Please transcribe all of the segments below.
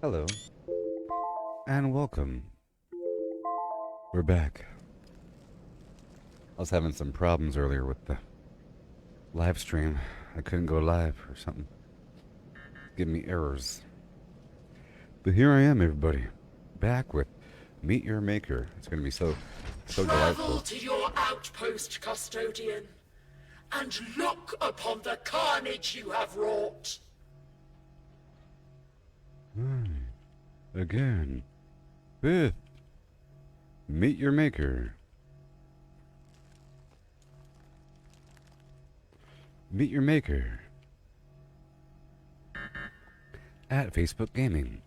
Hello, and welcome. We're back. I was having some problems earlier with the live stream. I couldn't go live or something. Give me errors. But here I am, everybody. Back with Meet Your Maker. It's going to be so delightful. Travel to your outpost, custodian, and look upon the carnage you have wrought. Again. Fifth. Meet Your Maker. Meet Your Maker. At Facebook Gaming.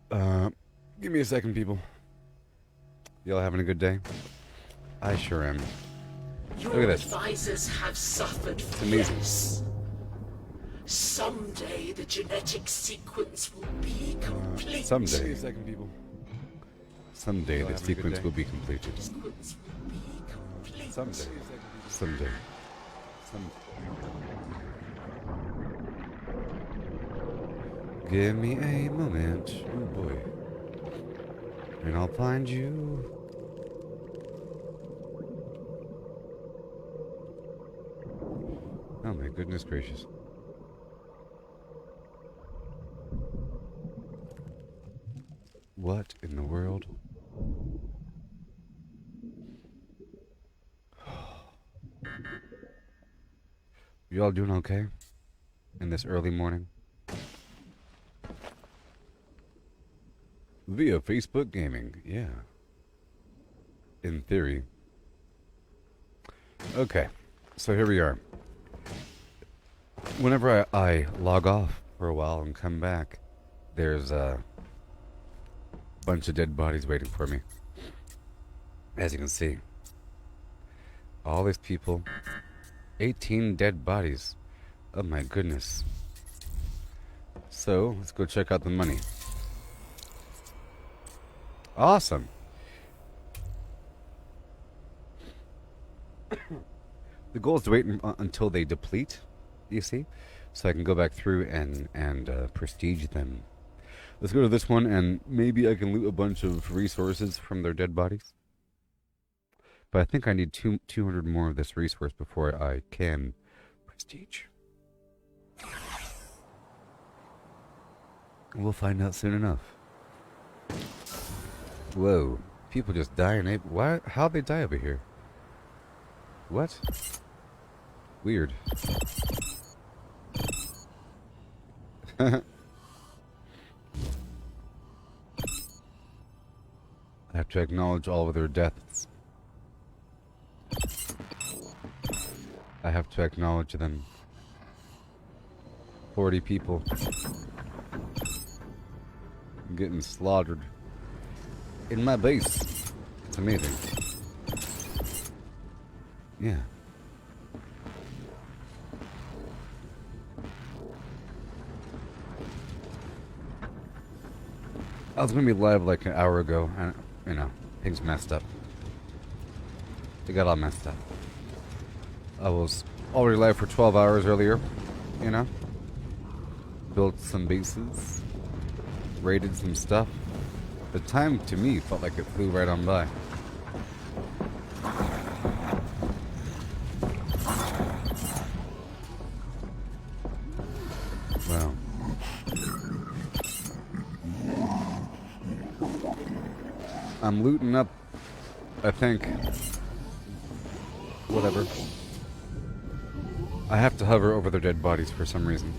Give me a second, people. Y'all having a good day? I sure am. Your Look at this. advisors have suffered amazing. fierce. Someday the genetic sequence will be complete. Someday. Give me a second, people. Someday the sequence will be completed. Sequence will be complete. Someday. Someday. Give me a moment. Oh boy. And I'll find you. Oh my goodness gracious. What in the world? You all doing okay? In this early morning? Via Facebook Gaming, yeah. In theory. Okay, so here we are. Whenever I log off for a while and come back, there's a bunch of dead bodies waiting for me. As you can see. All these people. 18 dead bodies. Oh my goodness. So, let's go check out the money. Awesome. The goal is to wait until they deplete, you see? So I can go back through and prestige them. Let's go to this one, and maybe I can loot a bunch of resources from their dead bodies. But I think I need 200 more of this resource before I can prestige. We'll find out soon enough. Whoa. People just die in April. Why? How'd they die over here? What? Weird. I have to acknowledge all of their deaths. I have to acknowledge them. 40 people getting slaughtered in my base. It's amazing. Yeah. I was gonna be live like an hour ago, and you know, things messed up. They got all messed up. I was already live for 12 hours earlier, you know. Built some bases, raided some stuff. The time to me felt like it flew right on by. Wow. I'm looting up, I think. Whatever. I have to hover over their dead bodies for some reason.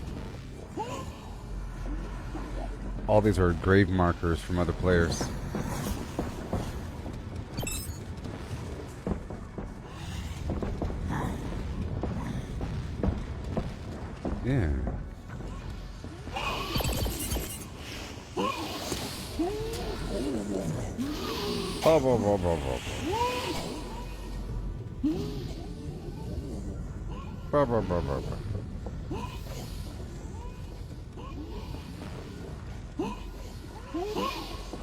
All these are grave markers from other players. Yeah. Blah, blah, blah, blah, blah. Blah, blah, blah, blah, blah.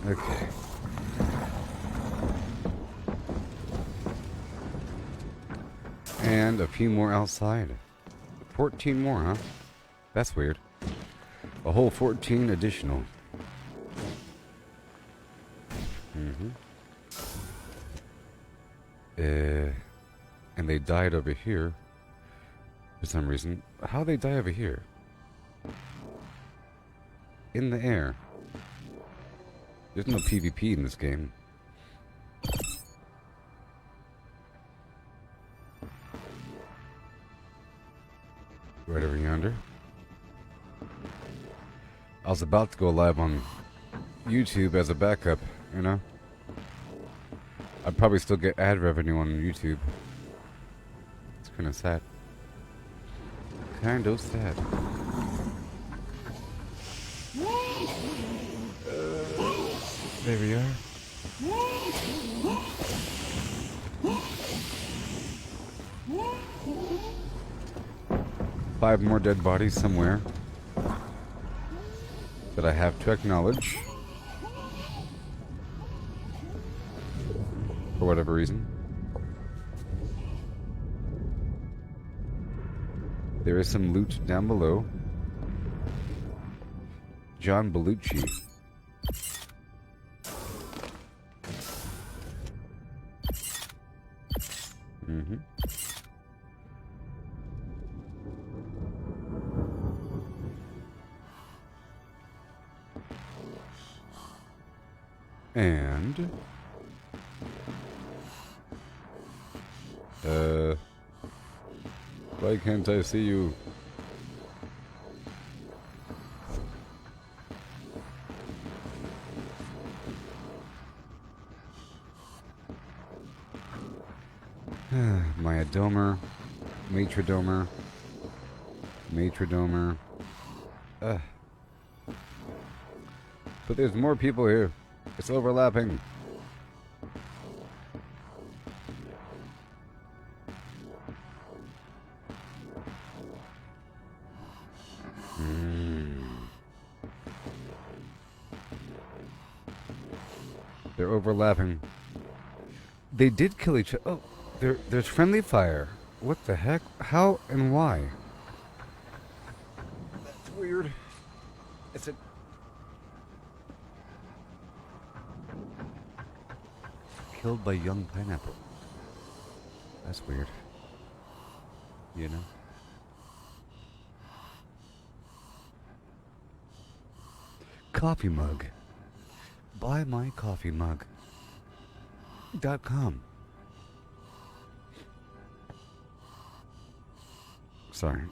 Okay. And a few more outside. 14 more, huh? That's weird. A whole 14 additional. And they died over here for some reason. How they die over here? In the air. There's no PvP in this game. Right over yonder. I was about to go live on YouTube as a backup, you know? I'd probably still get ad revenue on YouTube. It's kind of sad. Kind of sad. There we are. Five more dead bodies somewhere that I have to acknowledge. For whatever reason. There is some loot down below. John Belushi. And why can't I see you? Myodomer, Matrodomer, Matrodomer. But there's more people here. It's overlapping. They're overlapping. They did kill each other. Oh, there's friendly fire. What the heck? How and why? That's weird. It's a... Killed by young pineapple. That's weird. You know? Coffee mug. Buy my coffee mug.com. Sorry.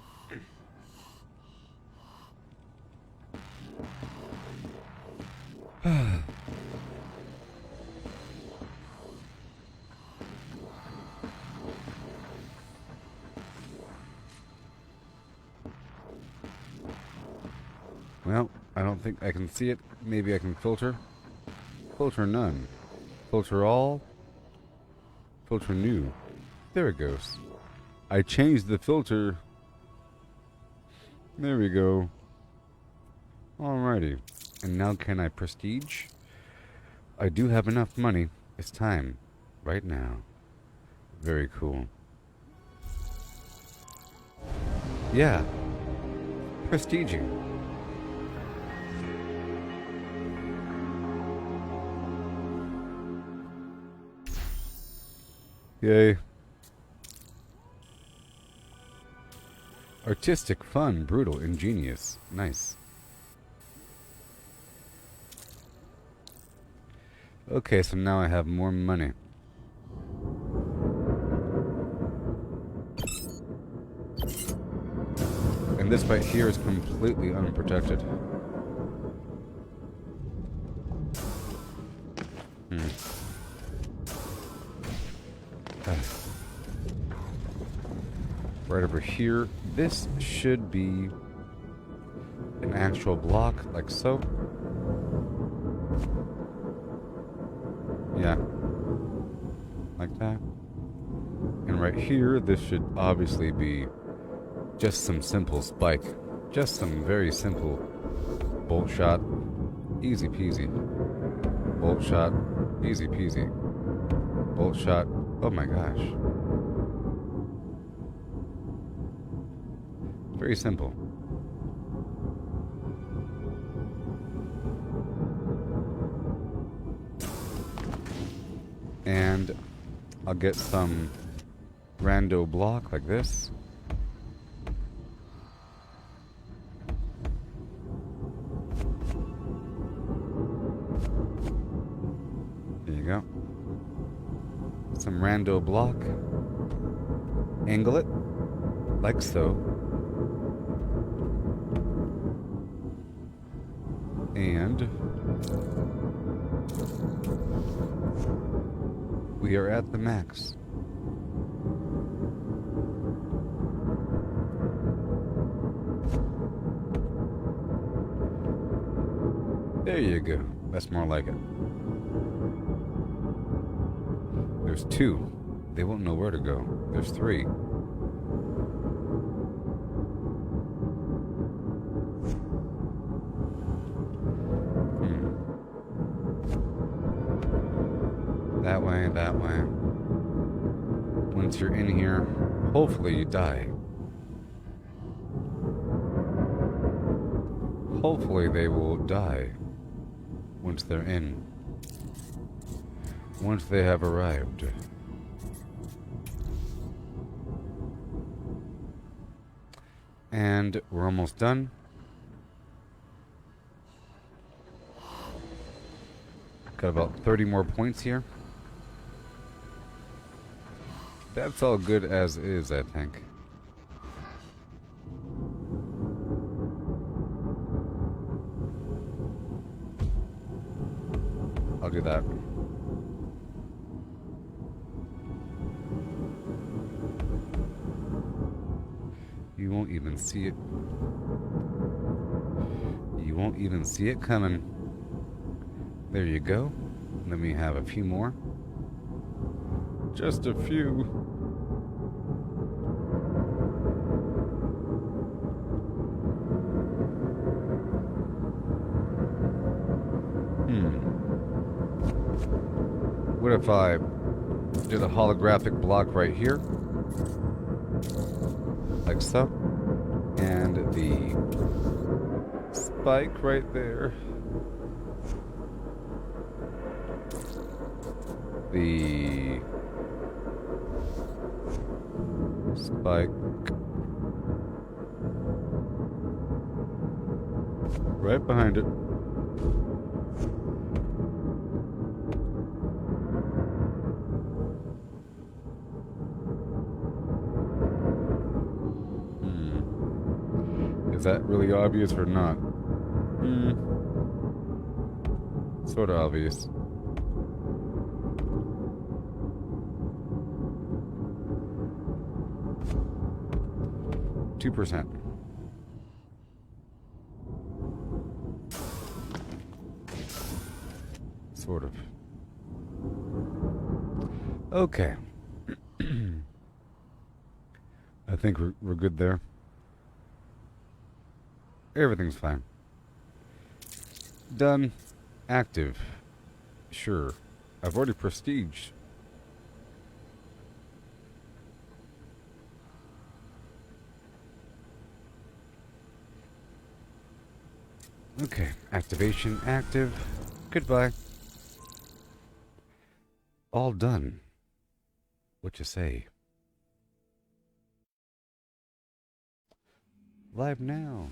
Well, I don't think I can see it. Maybe I can filter. Filter none. Filter all. Filter new. There it goes. I changed the filter. There we go. Alrighty. And now can I prestige? I do have enough money. It's time. Right now. Very cool. Yeah. Prestiging. Yay. Artistic, fun, brutal, ingenious. Nice. Okay, so now I have more money. And this right here is completely unprotected. Right over here. This should be an actual block, like so. Yeah. Like that. And right here, this should obviously be just some simple spike. Just some very simple bolt shot. Easy peasy. Bolt shot. Easy peasy. Bolt shot. Oh my gosh. Very simple. And I'll get some rando block like this. There you go. Some rando block. Angle it like so. And we are at the max. There you go. That's more like it. There's two. They won't know where to go. There's three. That way, that way. Once you're in here, hopefully you die. Hopefully they will die once they're in. Once they have arrived. And we're almost done. Got about 30 more points here. That's all good as is, I think. I'll do that. You won't even see it. You won't even see it coming. There you go. Let me have a few more. Just a few. What if I did a holographic block right here? Like so. And the spike right there. The spike right behind it. Is that really obvious or not? Sort of obvious. %. Sort of. Okay. I think we're good there. Everything's fine. Done. Active. Sure. I've already prestiged. Okay. Activation active. Goodbye. All done. What you say? Live now.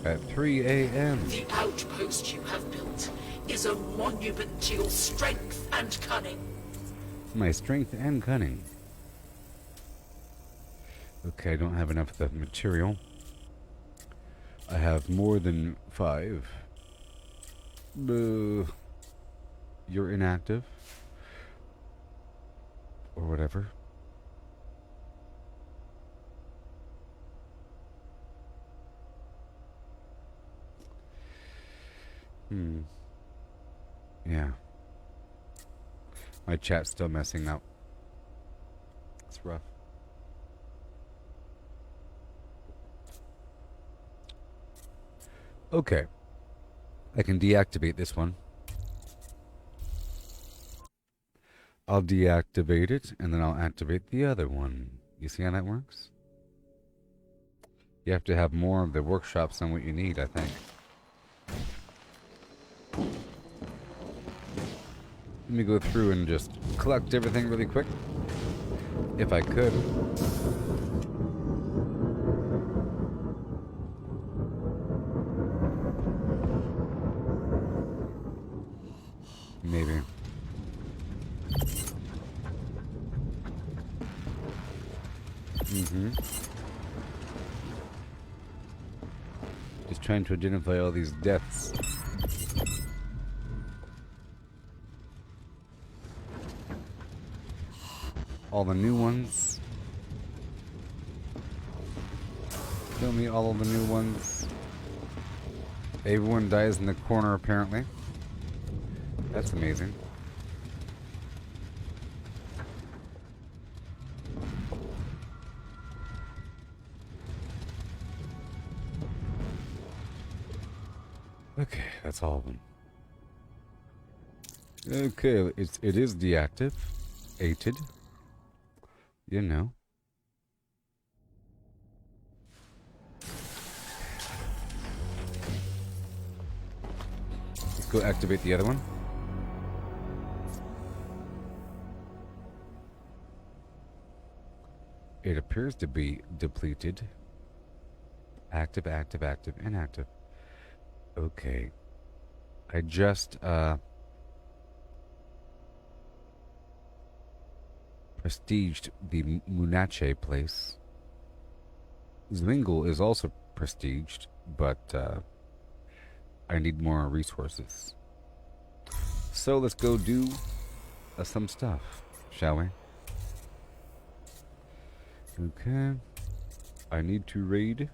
At 3 a.m. The outpost you have built is a monument to your strength and cunning. My strength and cunning. Okay, I don't have enough of the material. I have more than 5. You're inactive. Or whatever. Yeah. My chat's still messing up. It's rough. Okay. I can deactivate this one. I'll deactivate it, and then I'll activate the other one. You see how that works? You have to have more of the workshops than what you need, I think. Let me go through and just collect everything really quick. If I could. Maybe. Just trying to identify all these deaths. All the new ones. Show me all of the new ones. Everyone dies in the corner, apparently. That's amazing. Okay, that's all of them. Okay, it is deactive. Ated. You know. Let's go activate the other one. It appears to be depleted. Active, active, active, inactive. Okay. I just, prestiged the Munache place. Zwingle is also prestiged, but, I need more resources. So let's go do some stuff, shall we? Okay. I need to raid.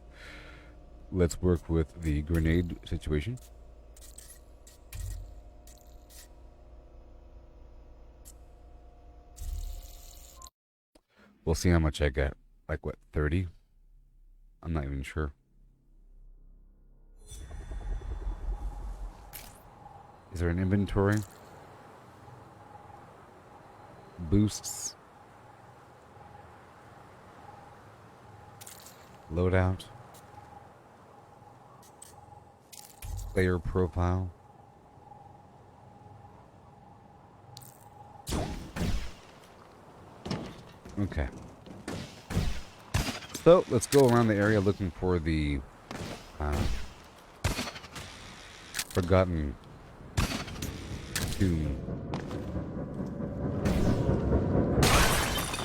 Let's work with the grenade situation. We'll see how much I get. Like what, 30? I'm not even sure. Is there an inventory? Boosts. Loadout. Player profile. Okay. So, let's go around the area looking for the forgotten tomb.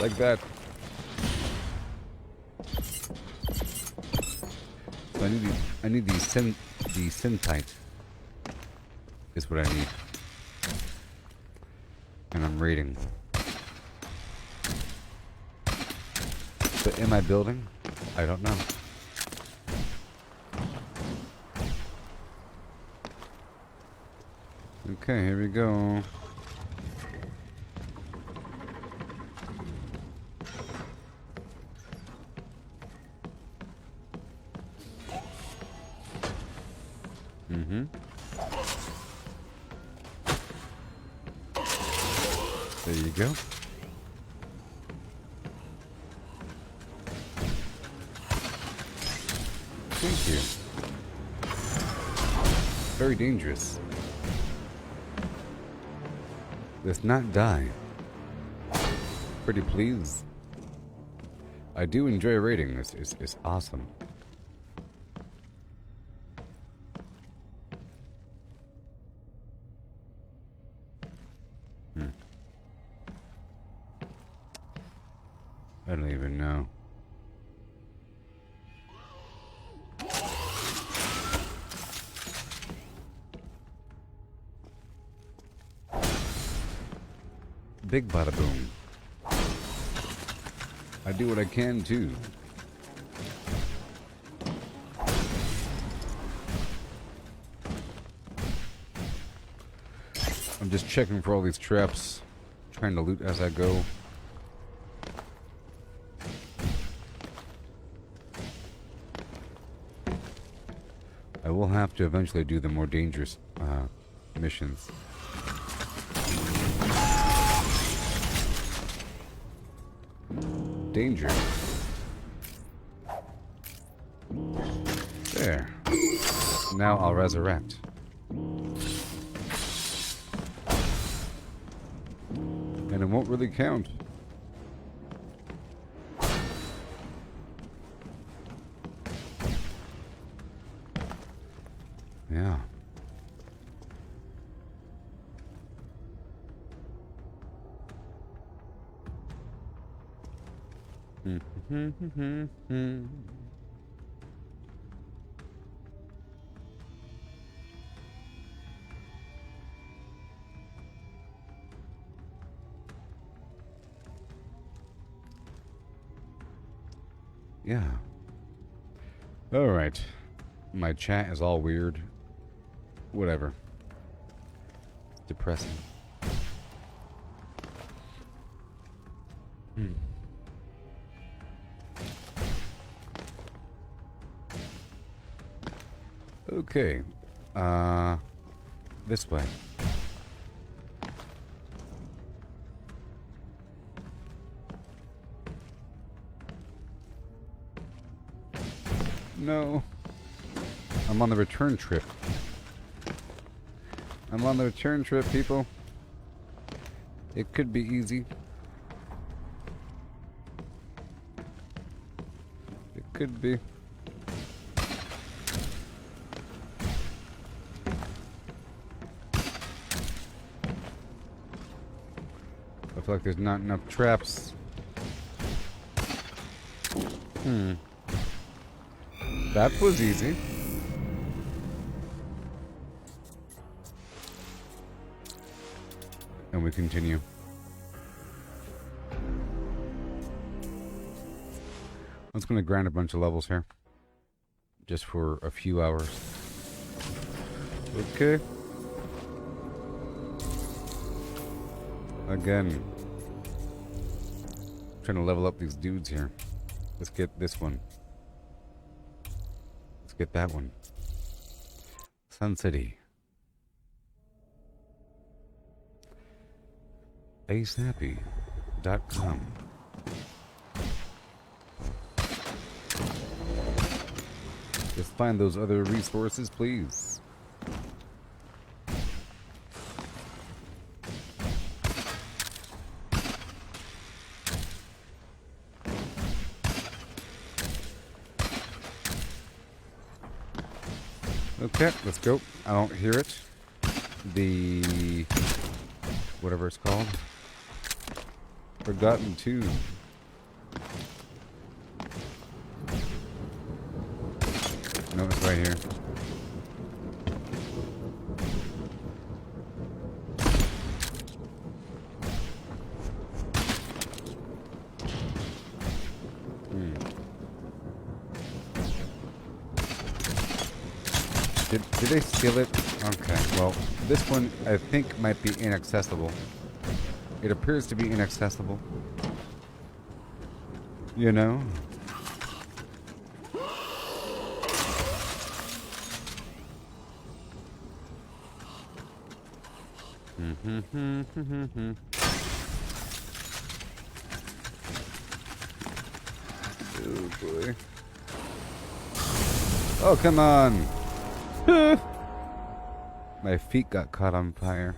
Like that. So I need the synthite is what I need. And I'm raiding. But am I building? I don't know. Okay, here we go. There you go. Thank you. Very dangerous. Let's not die. Pretty please. I do enjoy raiding. It's awesome. I don't even know. Big bada boom. I do what I can too. I'm just checking for all these traps, trying to loot as I go. I will have to eventually do the more dangerous missions. now I'll resurrect. And it won't really count. Yeah. Yeah. Alright. My chat is all weird. Whatever. It's depressing. Okay. This way. No. I'm on the return trip. I'm on the return trip, people. It could be easy. It could be. I feel like there's not enough traps. That was easy. And we continue. I'm just gonna grind a bunch of levels here. Just for a few hours. Okay. Again. Trying to level up these dudes here. Let's get this one. Let's get that one. Sun City. ASAPI.com. Just find those other resources, please. Okay, let's go. I don't hear it. The... whatever it's called. Forgotten Tune. No, it's right here. Did they steal it? Okay, well, this one I think might be inaccessible. It appears to be inaccessible. You know? Oh boy. Oh, come on! My feet got caught on fire.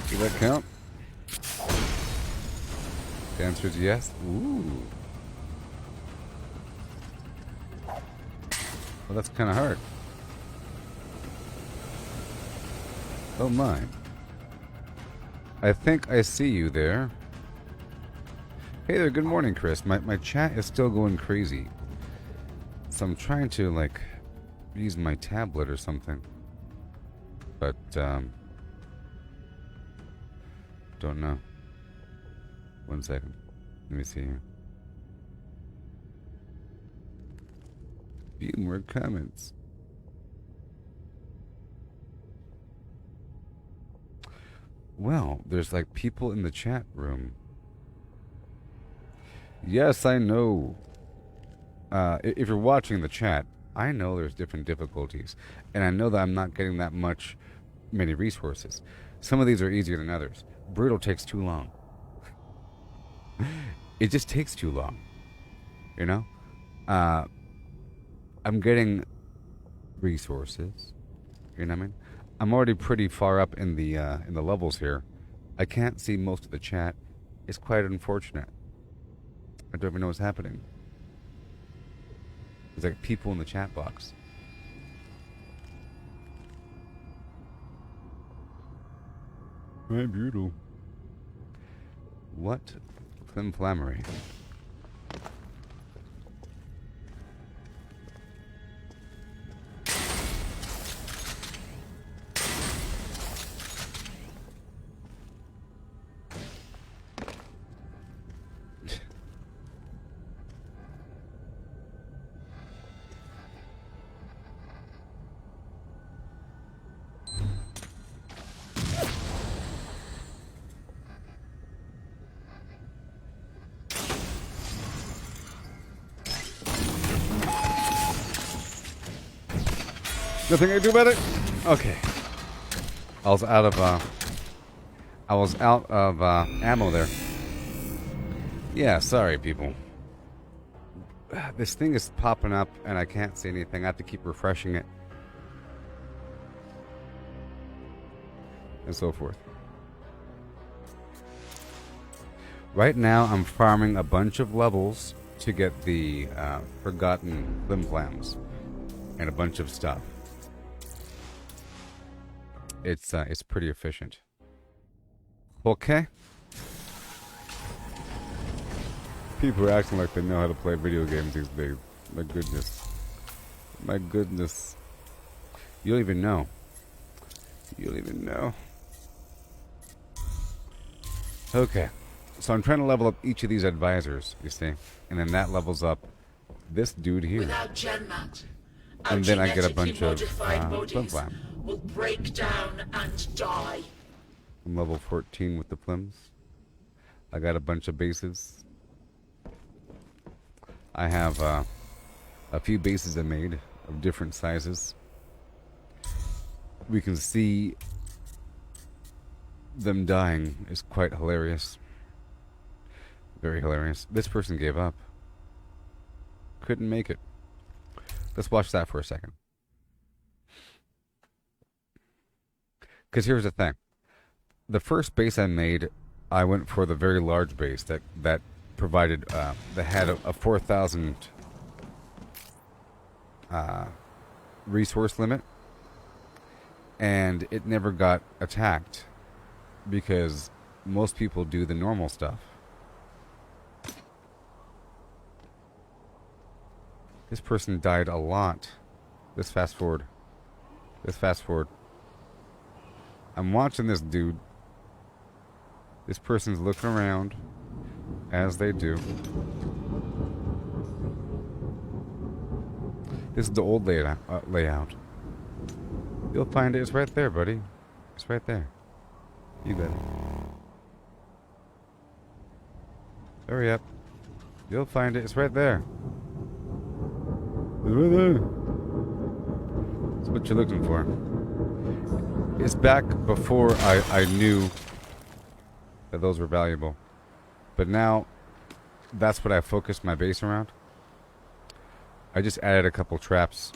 Does that count? The answer is yes. Ooh. Well, that's kind of hard. Oh my. I think I see you there. Hey there, good morning, Chris. My chat is still going crazy. So I'm trying to, like, use my tablet or something. But, don't know. 1 second. Let me see here. Few more comments. Well, there's like people in the chat room Yes, I know. If you're watching the chat, I know there's different difficulties, and I know that I'm not getting that many resources. Some of these are easier than others. Brutal takes too long. It just takes too long. You know? I'm getting resources. You know what I mean? I'm already pretty far up in the levels here. I can't see most of the chat. It's quite unfortunate. I don't even know what's happening. There's like people in the chat box. Right, brutal. What flimflammery? Nothing I can do about it? Okay. I was out of ammo there. Yeah, sorry people. This thing is popping up and I can't see anything. I have to keep refreshing it. And so forth. Right now I'm farming a bunch of levels to get the forgotten flimflams and a bunch of stuff. It's pretty efficient. Okay. People are acting like they know how to play video games these days. My goodness. My goodness. You don't even know. You don't even know. Okay. So I'm trying to level up each of these advisors, you see. And then that levels up this dude here. Without GenMat, And then I get a bunch of flimflam. Will break down and die. I'm level 14 with the flims. I got a bunch of bases. I have a few bases I made of different sizes. We can see them dying is quite hilarious. Very hilarious. This person gave up. Couldn't make it. Let's watch that for a second. Because here's the thing. The first base I made, I went for the very large base that provided, that had a 4,000 resource limit. And it never got attacked. Because most people do the normal stuff. This person died a lot. Let's fast forward. Let's fast forward. I'm watching this dude. This person's looking around, as they do. This is the old layout. You'll find it. It's right there, buddy. It's right there. You got it. Hurry up. You'll find it. It's right there. It's right there. That's what you're looking for. It's back before I knew that those were valuable. But now, that's what I focused my base around. I just added a couple traps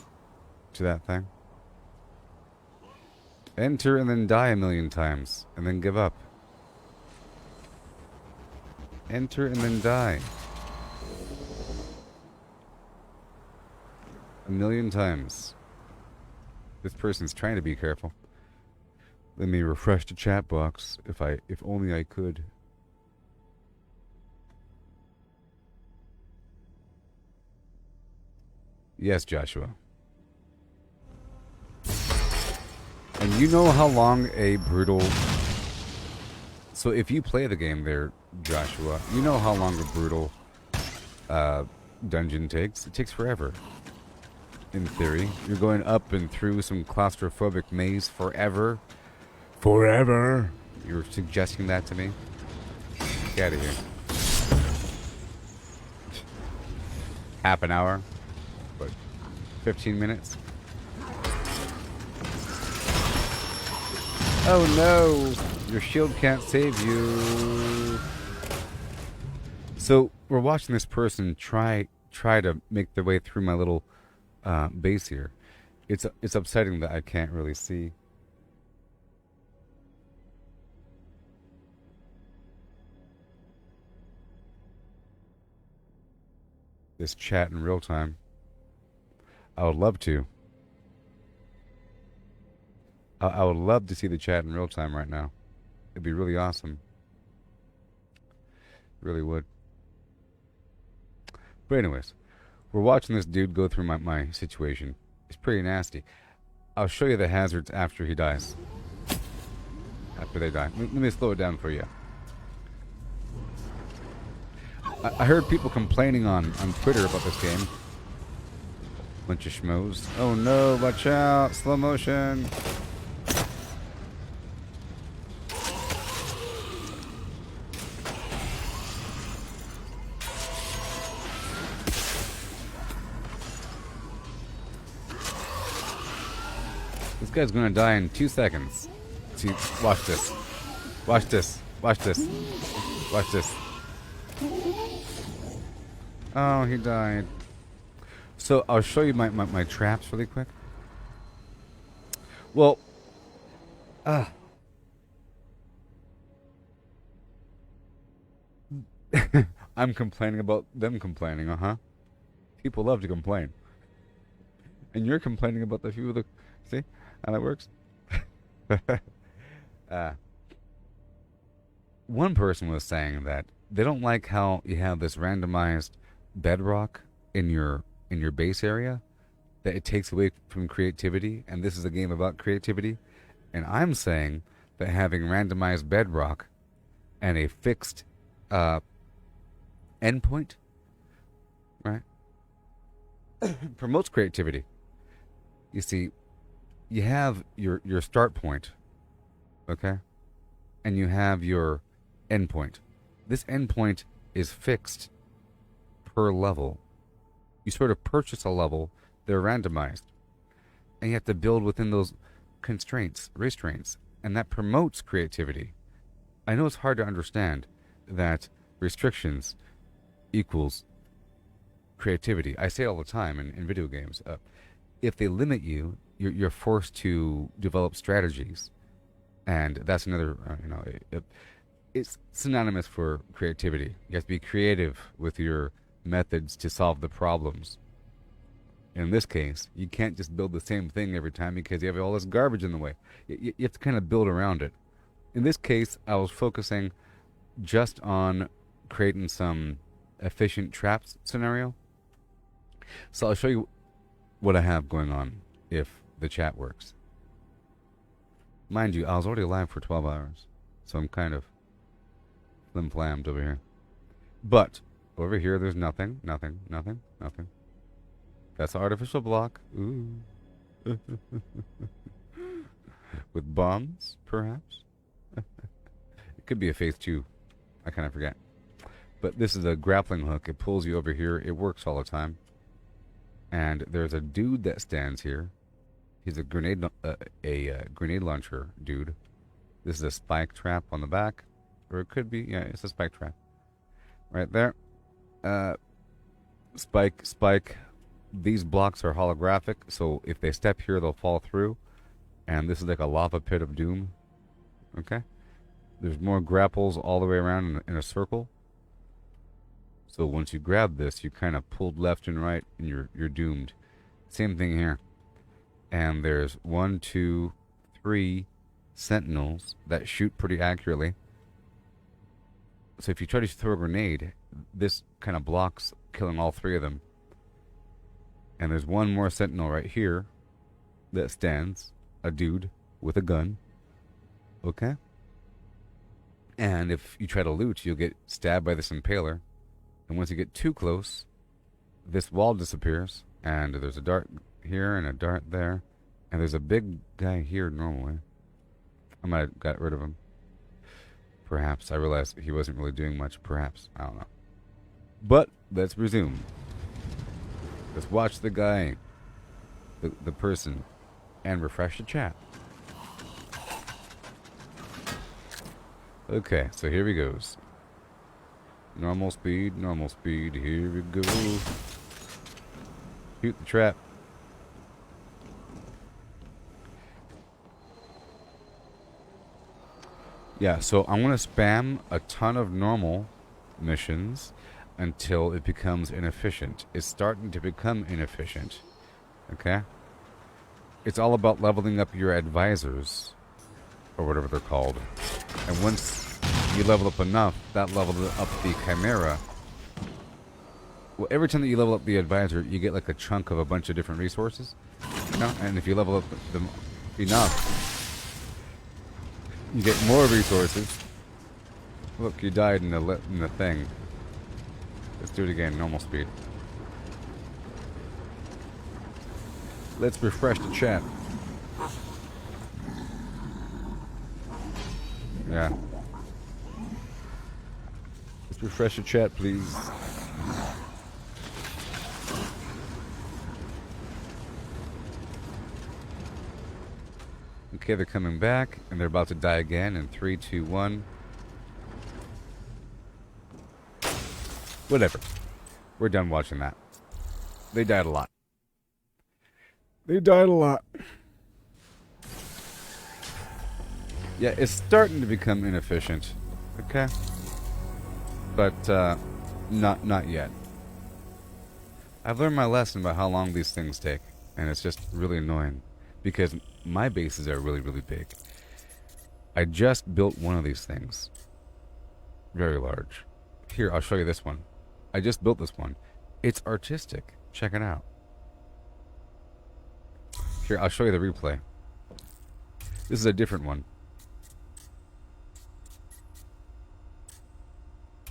to that thing. Enter and then die a million times. And then give up. Enter and then die. A million times. This person's trying to be careful. Let me refresh the chat box if only I could. Yes, Joshua. And you know how long a brutal... So if you play the game there, Joshua, you know how long a brutal dungeon takes. It takes forever. In theory. You're going up and through some claustrophobic maze forever. Forever. You're suggesting that to me? Get out of here. half an hour, but 15 minutes. Oh no, your shield can't save you. So we're watching this person try to make their way through my little base here. It's upsetting that I can't really see. This chat in real time. I would love to. I would love to see the chat in real time right now. It'd be really awesome. Really would. But anyways, we're watching this dude go through my situation. It's pretty nasty. I'll show you the hazards after he dies. After they die. Let me slow it down for you. I heard people complaining on Twitter about this game. Bunch of schmoes. Oh no, watch out! Slow motion! This guy's gonna die in 2 seconds. See, watch this. Watch this. Watch this. Watch this. Oh, he died. So I'll show you my traps really quick. Well, I'm complaining about them complaining, uh-huh. People love to complain. And you're complaining about the few of the... See how that works? One person was saying that they don't like how you have this randomized bedrock in your base area, that it takes away from creativity, and this is a game about creativity. And I'm saying that having randomized bedrock and a fixed endpoint, right, promotes creativity. You see, you have your start point, okay, and you have your endpoint. This endpoint is fixed per level. You sort of purchase a level, they're randomized, and you have to build within those constraints, restraints, and that promotes creativity. I know it's hard to understand that restrictions equals creativity. I say it all the time in video games. If they limit you, you're forced to develop strategies, and that's another. It's synonymous for creativity. You have to be creative with your methods to solve the problems. In this case, you can't just build the same thing every time because you have all this garbage in the way. You have to kind of build around it. In this case, I was focusing just on creating some efficient traps scenario. So I'll show you what I have going on if the chat works. Mind you, I was already live for 12 hours, so I'm kind of flim-flammed over here. But over here, there's nothing. That's an artificial block. Ooh. With bombs, perhaps? It could be a phase 2. I kind of forget. But this is a grappling hook. It pulls you over here. It works all the time. And there's a dude that stands here. He's a grenade launcher dude. This is a spike trap on the back. Or it could be, yeah, it's a spike trap. Right there. Spike. These blocks are holographic, so if they step here, they'll fall through. And this is like a lava pit of doom. Okay? There's more grapples all the way around in a circle. So once you grab this, you kind of pulled left and right, and you're doomed. Same thing here. And there's 1, 2, 3 sentinels that shoot pretty accurately. So if you try to throw a grenade, this kind of blocks killing all 3 of them. And there's one more sentinel right here that stands, a dude with a gun. Okay? And if you try to loot, you'll get stabbed by this impaler. And once you get too close, this wall disappears. And there's a dart here and a dart there. And there's a big guy here normally. I might have got rid of him. Perhaps. I realized he wasn't really doing much. Perhaps. I don't know. But let's resume. Just watch the guy, the person, and refresh the chat. Okay, so here he goes. Normal speed, here we go. Shoot the trap. Yeah, so I'm going to spam a ton of normal missions until it becomes inefficient. It's starting to become inefficient. Okay? It's all about leveling up your advisors, or whatever they're called. And once you level up enough, that levels up the Chimera. Well, every time that you level up the advisor, you get like a chunk of a bunch of different resources. You know? And if you level up them enough, you get more resources. Look, you died in the thing. Let's do it again, normal speed. Let's refresh the chat. Yeah. Let's refresh the chat, please. Okay, they're coming back, and they're about to die again in 3, 2, 1. Whatever. We're done watching that. They died a lot. They died a lot. Yeah, it's starting to become inefficient. Okay? But, not yet. I've learned my lesson about how long these things take, and it's just really annoying. Because my bases are really, really big. I just built one of these things. Very large. Here, I'll show you this one. I just built this one. It's artistic. Check it out. Here, I'll show you the replay. This is a different one.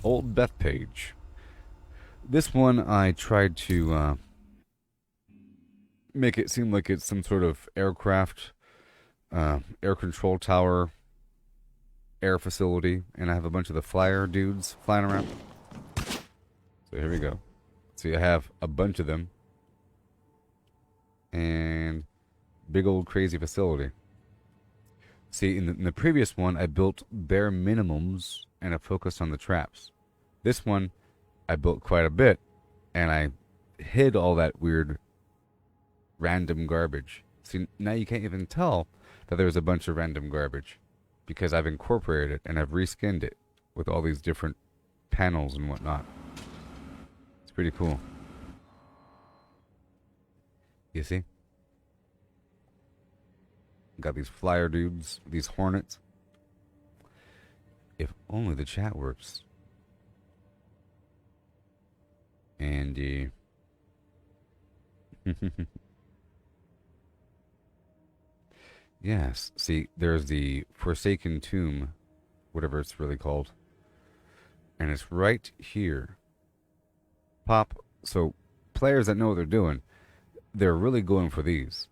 Old Beth page. This one I tried to make it seem like it's some sort of aircraft, air control tower, air facility, and I have a bunch of the flyer dudes flying around. So here we go. See, I have a bunch of them. And big old crazy facility. See, in the previous one, I built bare minimums and I focused on the traps. This one, I built quite a bit, and I hid all that weird random garbage. See, now you can't even tell that there's a bunch of random garbage because I've incorporated it and I've reskinned it with all these different panels and whatnot. It's pretty cool. You see? Got these flyer dudes, these hornets. If only the chat works. Andy. Yes. See, there's the Forsaken Tomb, whatever it's really called. And it's right here. Pop. So, players that know what they're doing, they're really going for these.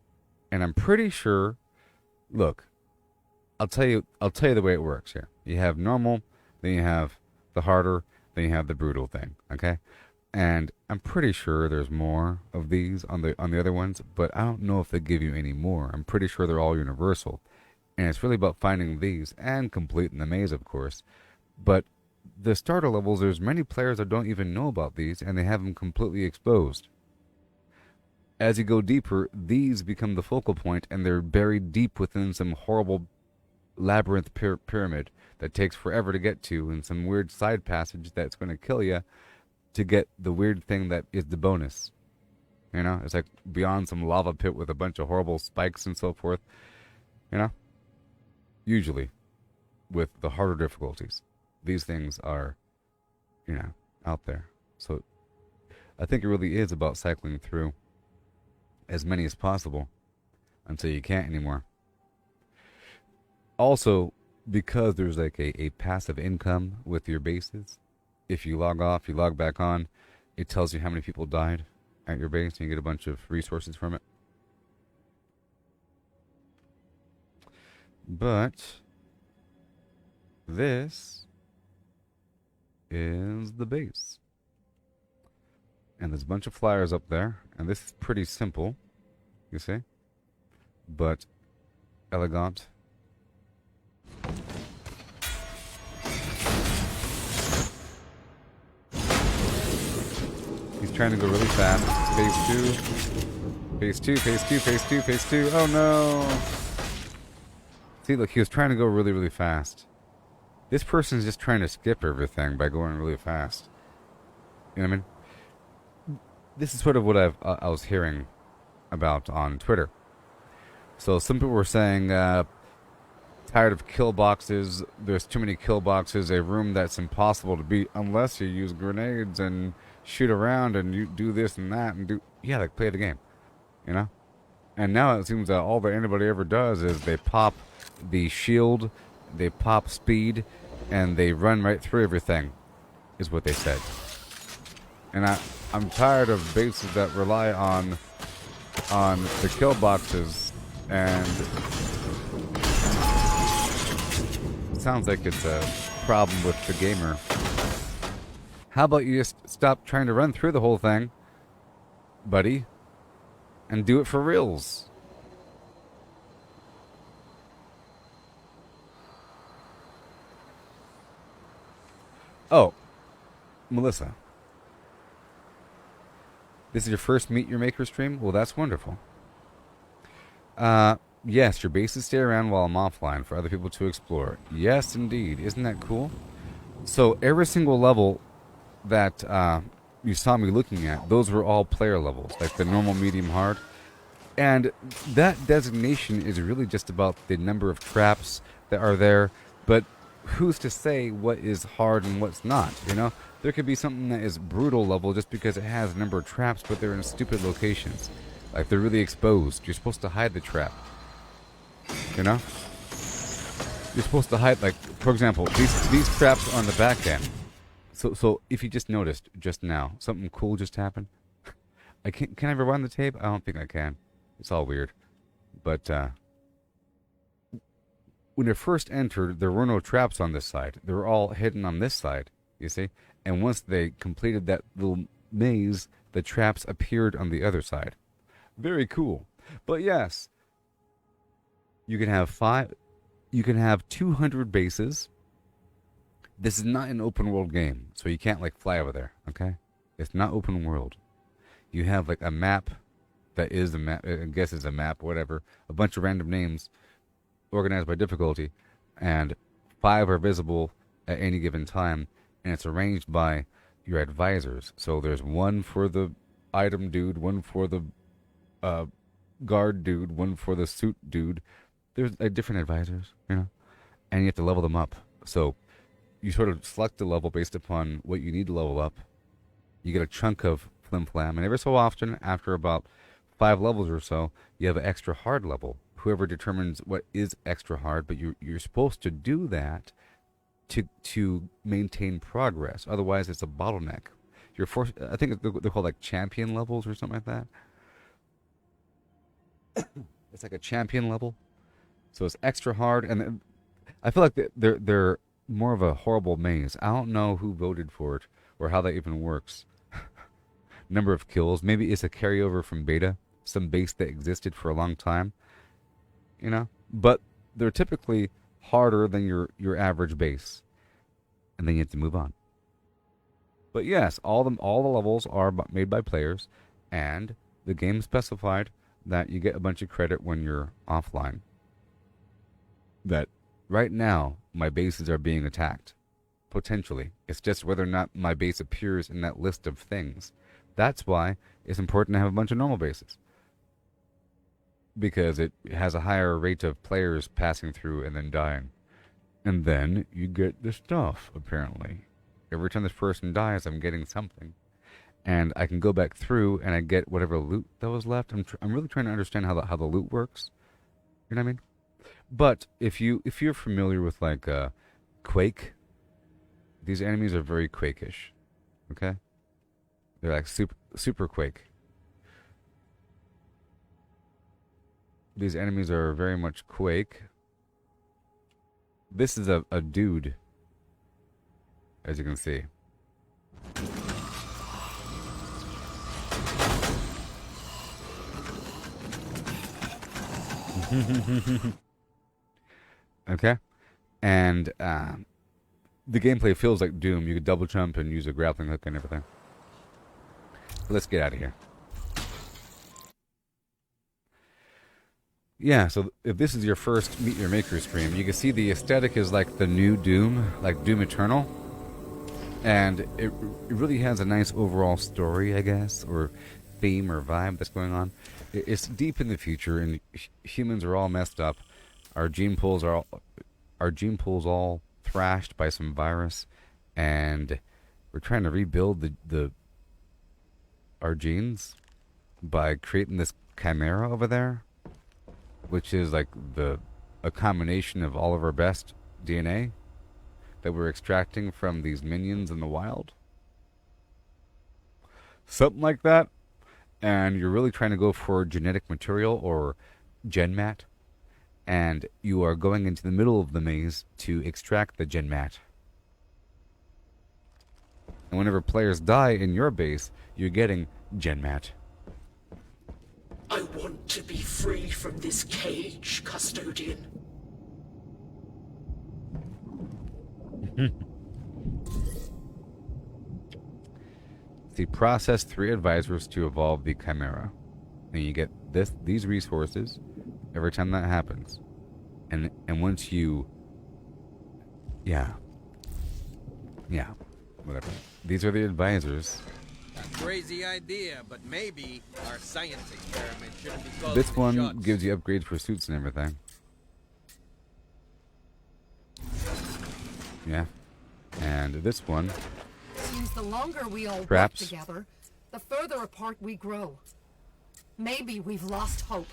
And I'm pretty sure, look, I'll tell you the way it works here. You have normal, then you have the harder, then you have the brutal thing, okay? And I'm pretty sure there's more of these on the other ones, but I don't know if they give you any more. I'm pretty sure they're all universal. And it's really about finding these and completing the maze, of course. But the starter levels, there's many players that don't even know about these, and they have them completely exposed. As you go deeper, these become the focal point, and they're buried deep within some horrible labyrinth pyramid that takes forever to get to, and some weird side passage that's going to kill you to get the weird thing that is the bonus. You know, it's like beyond some lava pit with a bunch of horrible spikes and so forth. You know, usually with the harder difficulties, these things are, you know, out there. So I think it really is about cycling through as many as possible until you can't anymore. Also, because there's like a passive income with your bases, if you log off, you log back on, it tells you how many people died at your base, and you get a bunch of resources from it. But this is the base. And there's a bunch of flyers up there. And this is pretty simple, you see? But elegant. He's trying to go really fast. Phase 2. Phase 2, phase 2, phase 2, phase 2. Oh no! See, look, he was trying to go really, really fast. This person's just trying to skip everything by going really fast. You know what I mean? This is sort of what I was hearing about on Twitter. So some people were saying, tired of kill boxes, there's too many kill boxes, a room that's impossible to beat unless you use grenades and shoot around and you do this and that and do... Yeah, like play the game, you know? And now it seems that all that anybody ever does is they pop the shield, they pop speed, and they run right through everything, is what they said. And I'm tired of bases that rely on the kill boxes, and it sounds like it's a problem with the gamer. How about you just stop trying to run through the whole thing, buddy, and do it for reals? Oh, Melissa. This is your first Meet Your Maker stream? Well, that's wonderful. Yes, your bases stay around while I'm offline for other people to explore. Yes, indeed. Isn't that cool? So every single level that you saw me looking at, those were all player levels, like the normal, medium, hard. And that designation is really just about the number of traps that are there, but who's to say what is hard and what's not, you know? There could be something that is brutal level just because it has a number of traps, but they're in stupid locations. Like, they're really exposed. You're supposed to hide the trap. You know? You're supposed to hide, like, for example, these traps are on the back end. So if you just noticed just now, something cool just happened. Can I rewind the tape? I don't think I can. It's all weird. But, when it first entered, there were no traps on this side. They were all hidden on this side, you see? And once they completed that little maze, the traps appeared on the other side. Very cool. But yes, you can have 200 bases. This is not an open world game, so you can't like fly over there, okay? It's not open world. You have like a map that is a map, I guess it's a map, whatever, a bunch of random names organized by difficulty, and 5 are visible at any given time, and it's arranged by your advisors. So there's one for the item dude, one for the guard dude, one for the suit dude. There's different advisors, you know, and you have to level them up. So you sort of select the level based upon what you need to level up. You get a chunk of flim flam, and every so often, after about 5 levels or so, you have an extra hard level. Whoever determines what is extra hard, but you're supposed to do that to maintain progress. Otherwise, it's a bottleneck. You're forced. I think they're called like champion levels or something like that. It's like a champion level, so it's extra hard, and I feel like they're more of a horrible maze. I don't know who voted for it or how that even works. Number of kills. Maybe it's a carryover from beta, some base that existed for a long time. You know, but they're typically harder than your average base, and then you have to move on. But yes, all the levels are made by players, and the game specified that you get a bunch of credit when you're offline. That right now my bases are being attacked, potentially. It's just whether or not my base appears in that list of things. That's why it's important to have a bunch of normal bases. Because it has a higher rate of players passing through and then dying. And then you get the stuff, apparently. Every time this person dies, I'm getting something. And I can go back through and I get whatever loot that was left. I'm really trying to understand how the loot works. You know what I mean? But if you're familiar with like Quake, these enemies are very Quake-ish. Okay? They're like super Quake. These enemies are very much Quake. This is a dude, as you can see. Okay? And the gameplay feels like Doom. You could double jump and use a grappling hook and everything. But let's get out of here. Yeah, so if this is your first Meet Your Maker stream, you can see the aesthetic is like the new Doom, like Doom Eternal. And it really has a nice overall story, I guess, or theme or vibe that's going on. It's deep in the future, and humans are all messed up. Our gene pools are all thrashed by some virus, and we're trying to rebuild our genes by creating this chimera over there, which is like a combination of all of our best DNA that we're extracting from these minions in the wild. Something like that. And you're really trying to go for genetic material or GenMat. And you are going into the middle of the maze to extract the GenMat. And whenever players die in your base, you're getting GenMat. I want to be free from this cage, custodian. See, process 3 advisors to evolve the chimera. And you get these resources every time that happens. And once you... Yeah, whatever. These are the advisors. A crazy idea, but maybe our science experiment shouldn't be called This one shots. gives you upgrades for suits and everything. Yeah. And this one... Seems the longer we all Traps. work together, the further apart we grow. Maybe we've lost hope.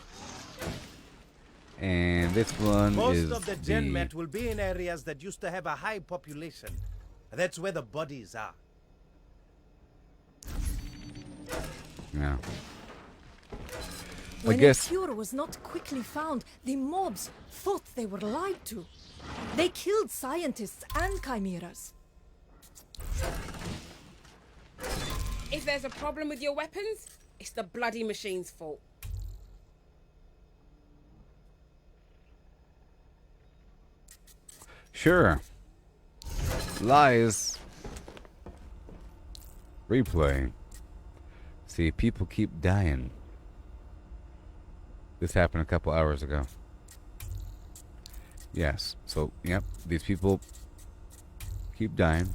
And this one Most is of the GenMat will be in areas that used to have a high population. That's where the bodies are. Yeah. When guess- a cure was not quickly found, the mobs thought they were lied to. They killed scientists and chimeras. If there's a problem with your weapons, it's the bloody machine's fault. Sure. Lies. Replay. See, people keep dying. This happened a couple hours ago. Yes. So, yep, these people keep dying.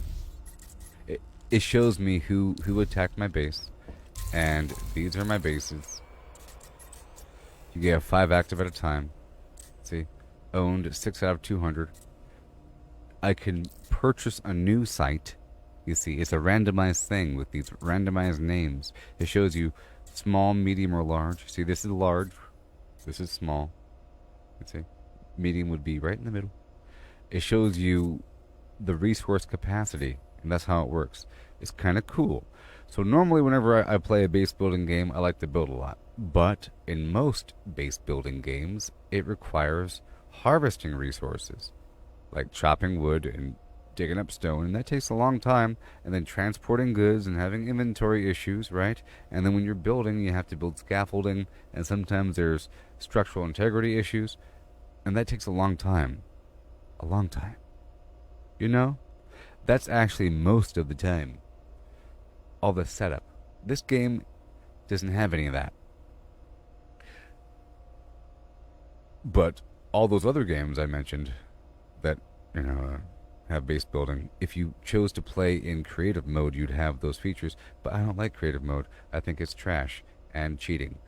It shows me who attacked my base. And these are my bases. You get 5 active at a time. See? Owned 6 out of 200. I can purchase a new site. You see, it's a randomized thing with these randomized names. It shows you small, medium, or large. See, this is large. This is small. You see? Medium would be right in the middle. It shows you the resource capacity, and that's how it works. It's kind of cool. So normally whenever I play a base building game, I like to build a lot. But in most base building games, it requires harvesting resources, like chopping wood and digging up stone, and that takes a long time, and then transporting goods and having inventory issues, right? And then when you're building, you have to build scaffolding, and sometimes there's structural integrity issues, and that takes a long time. A long time. You know? That's actually most of the time. All the setup. This game doesn't have any of that. But all those other games I mentioned that, you know, have base building, if you chose to play in creative mode, you'd have those features. But I don't like creative mode. I think it's trash and cheating.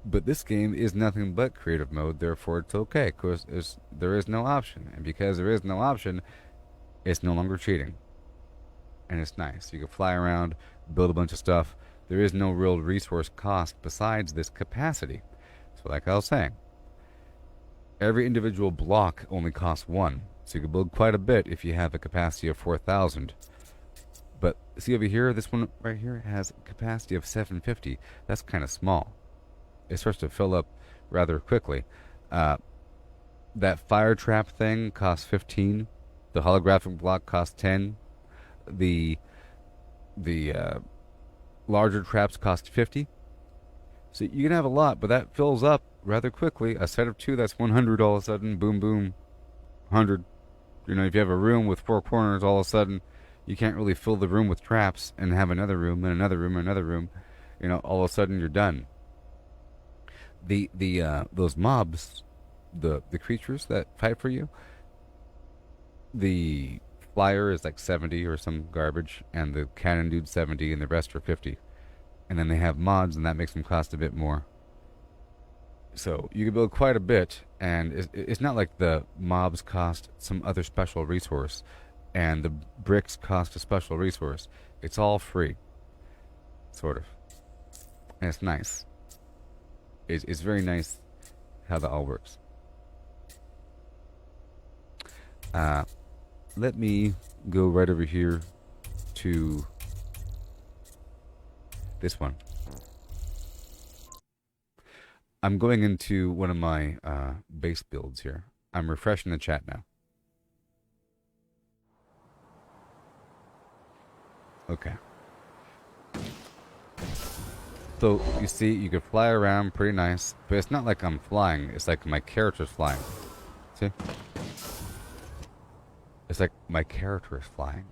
But this game is nothing but creative mode, therefore it's okay, because there is no option. And because there is no option, it's no longer cheating. And it's nice. You can fly around, build a bunch of stuff. There is no real resource cost besides this capacity. So like I was saying, every individual block only costs 1. So you can build quite a bit if you have a capacity of 4,000. But see over here, this one right here has a capacity of 750. That's kind of small. It starts to fill up rather quickly. That fire trap thing costs 15. The holographic block costs 10. The larger traps cost 50. So you can have a lot, but that fills up rather quickly. A set of 2, that's 100 all of a sudden. Boom, boom. 100. You know, if you have a room with 4 corners, all of a sudden, you can't really fill the room with traps and have another room and another room and another room. You know, all of a sudden you're done. Those mobs, the creatures that fight for you, the flyer is like 70 or some garbage, and the cannon dude 70, and the rest are 50. And then they have mods, and that makes them cost a bit more. So you can build quite a bit, and it's not like the mobs cost some other special resource, and the bricks cost a special resource. It's all free, sort of, and it's nice. It's very nice how that all works. Let me go right over here to this one. I'm going into one of my base builds here. I'm refreshing the chat now. Okay. So, you see, you can fly around pretty nice, but it's not like I'm flying, it's like my character's flying. See? It's like my character is flying.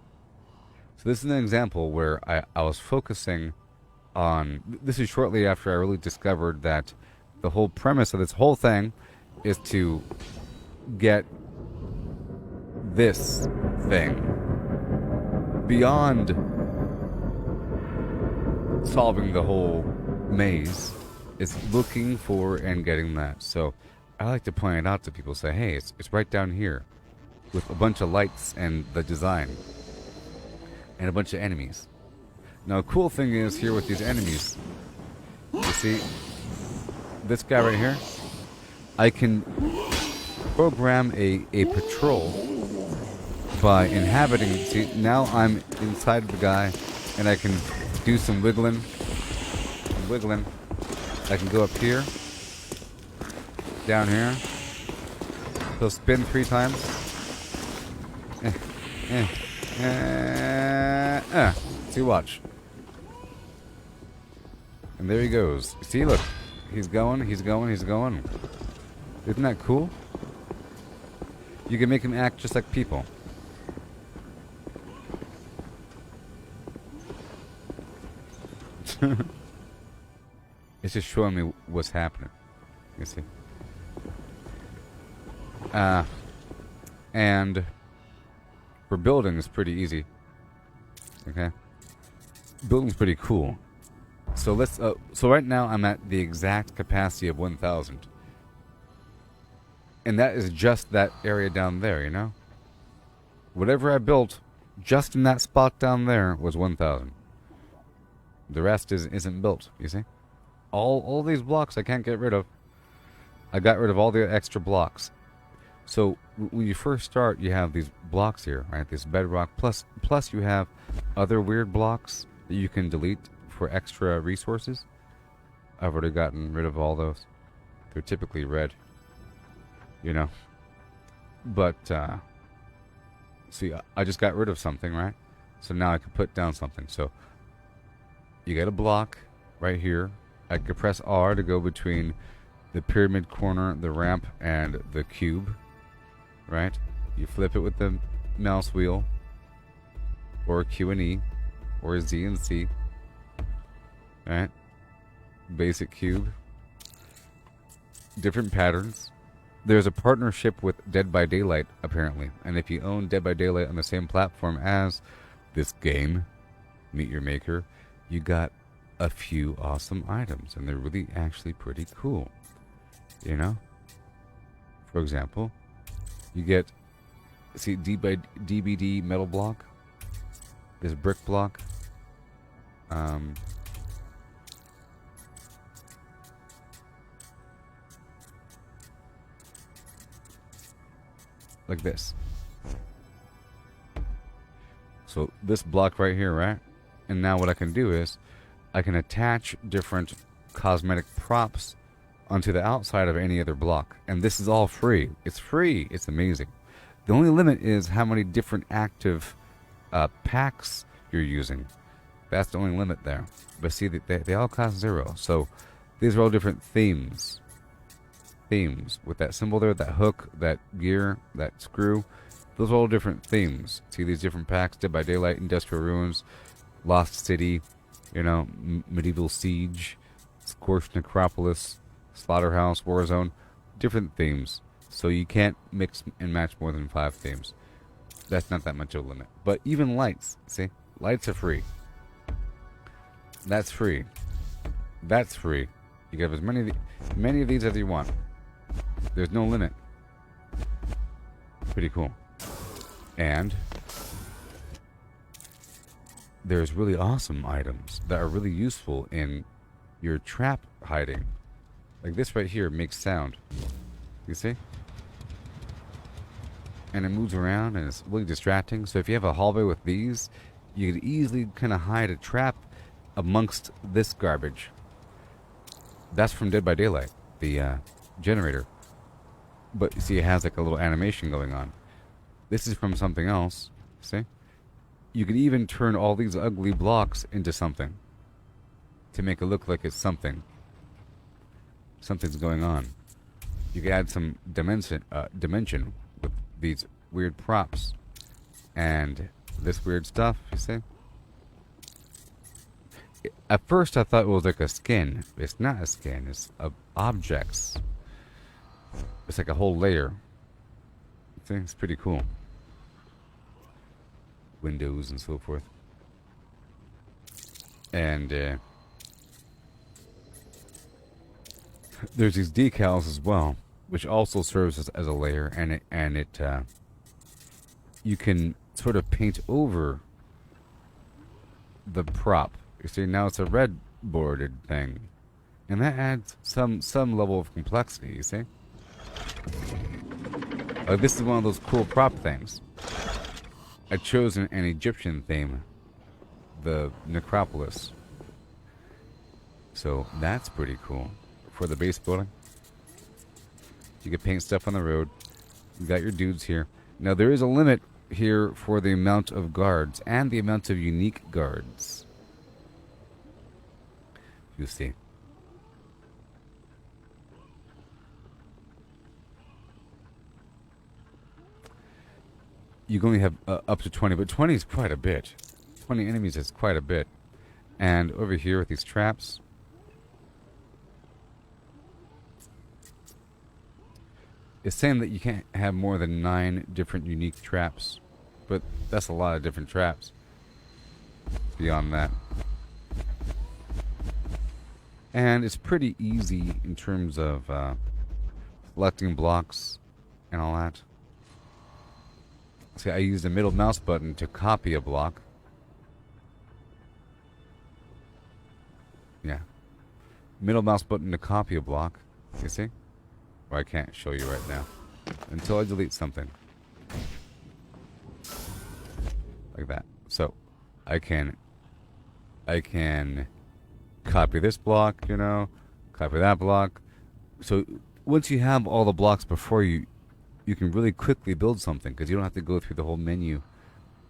So this is an example where I was focusing on... This is shortly after I really discovered that the whole premise of this whole thing is to get this thing beyond solving the whole maze. It's looking for and getting that. So I like to point it out to people, say, hey, it's right down here with a bunch of lights and the design and a bunch of enemies. Now, a cool thing is here with these enemies, you see this guy right here, I can program a patrol by inhabiting. See, now I'm inside of the guy, and I can do some wiggling. I can go up here, down here. So spin 3 times. See, watch. And there he goes. See, look. He's going. Isn't that cool? You can make him act just like people. It's just showing me what's happening. You see? And for building is pretty easy. Okay? Building's pretty cool. So let's so right now I'm at the exact capacity of 1,000. And that is just that area down there, you know? Whatever I built just in that spot down there was 1,000. The rest isn't built, you see? All these blocks I can't get rid of. I got rid of all the extra blocks. So when you first start, you have these blocks here, right? This bedrock plus you have other weird blocks that you can delete for extra resources. I've already gotten rid of all those. They're typically red, you know. But see, I just got rid of something, right? So now I can put down something. So you get a block right here. I can press R to go between the pyramid corner, the ramp, and the cube, right? You flip it with the mouse wheel, or Q and E, or Z and C, right? Basic cube. Different patterns. There's a partnership with Dead by Daylight, apparently, and if you own Dead by Daylight on the same platform as this game, Meet Your Maker, you got a few awesome items, and they're really actually pretty cool, you know? For example, you get, see, DBD metal block, this brick block, like this. So this block right here, right? And now what I can do is I can attach different cosmetic props onto the outside of any other block. And this is all free. It's free. It's amazing. The only limit is how many different active packs you're using. That's the only limit there. But see, they all cost 0. So these are all different themes. themes. With that symbol there, that hook, that gear, that screw, those are all different themes. See these different packs: Dead by Daylight, Industrial Ruins, Lost City, Medieval Siege, Scorched Necropolis, Slaughterhouse, Warzone, different themes. So you can't mix and match more than 5 themes. That's not that much of a limit. But even lights, see? Lights are free. That's free. That's free. You can have as many of these as you want. There's no limit. Pretty cool. And there's really awesome items that are really useful in your trap hiding. Like this right here makes sound. You see? And it moves around and it's really distracting. So if you have a hallway with these, you could easily kind of hide a trap amongst this garbage. That's from Dead by Daylight, the generator. But you see it has like a little animation going on. This is from something else. See? You can even turn all these ugly blocks into something. To make it look like it's something. Something's going on. You can add some dimension with these weird props. And this weird stuff, you see? At first I thought it was like a skin. It's not a skin, it's objects. It's like a whole layer. See? It's pretty cool. Windows and so forth. And there's these decals as well, which also serves as a layer, and it you can sort of paint over the prop. You see, now it's a red bordered thing, and that adds some level of complexity. You see, this is one of those cool prop things. I chose an Egyptian theme, the necropolis. So that's pretty cool for the base building. You can paint stuff on the road. You got your dudes here. Now there is a limit here for the amount of guards and the amount of unique guards. You see. You can only have up to 20, but 20 is quite a bit. 20 enemies is quite a bit. And over here with these traps, it's saying that you can't have more than 9 different unique traps, but that's a lot of different traps beyond that. And it's pretty easy in terms of selecting blocks and all that. See, I use the middle mouse button to copy a block. Yeah. Middle mouse button to copy a block. You see? Well, I can't show you right now. Until I delete something. Like that. So, I can copy this block, copy that block. So, once you have all the blocks before you, you can really quickly build something, because you don't have to go through the whole menu.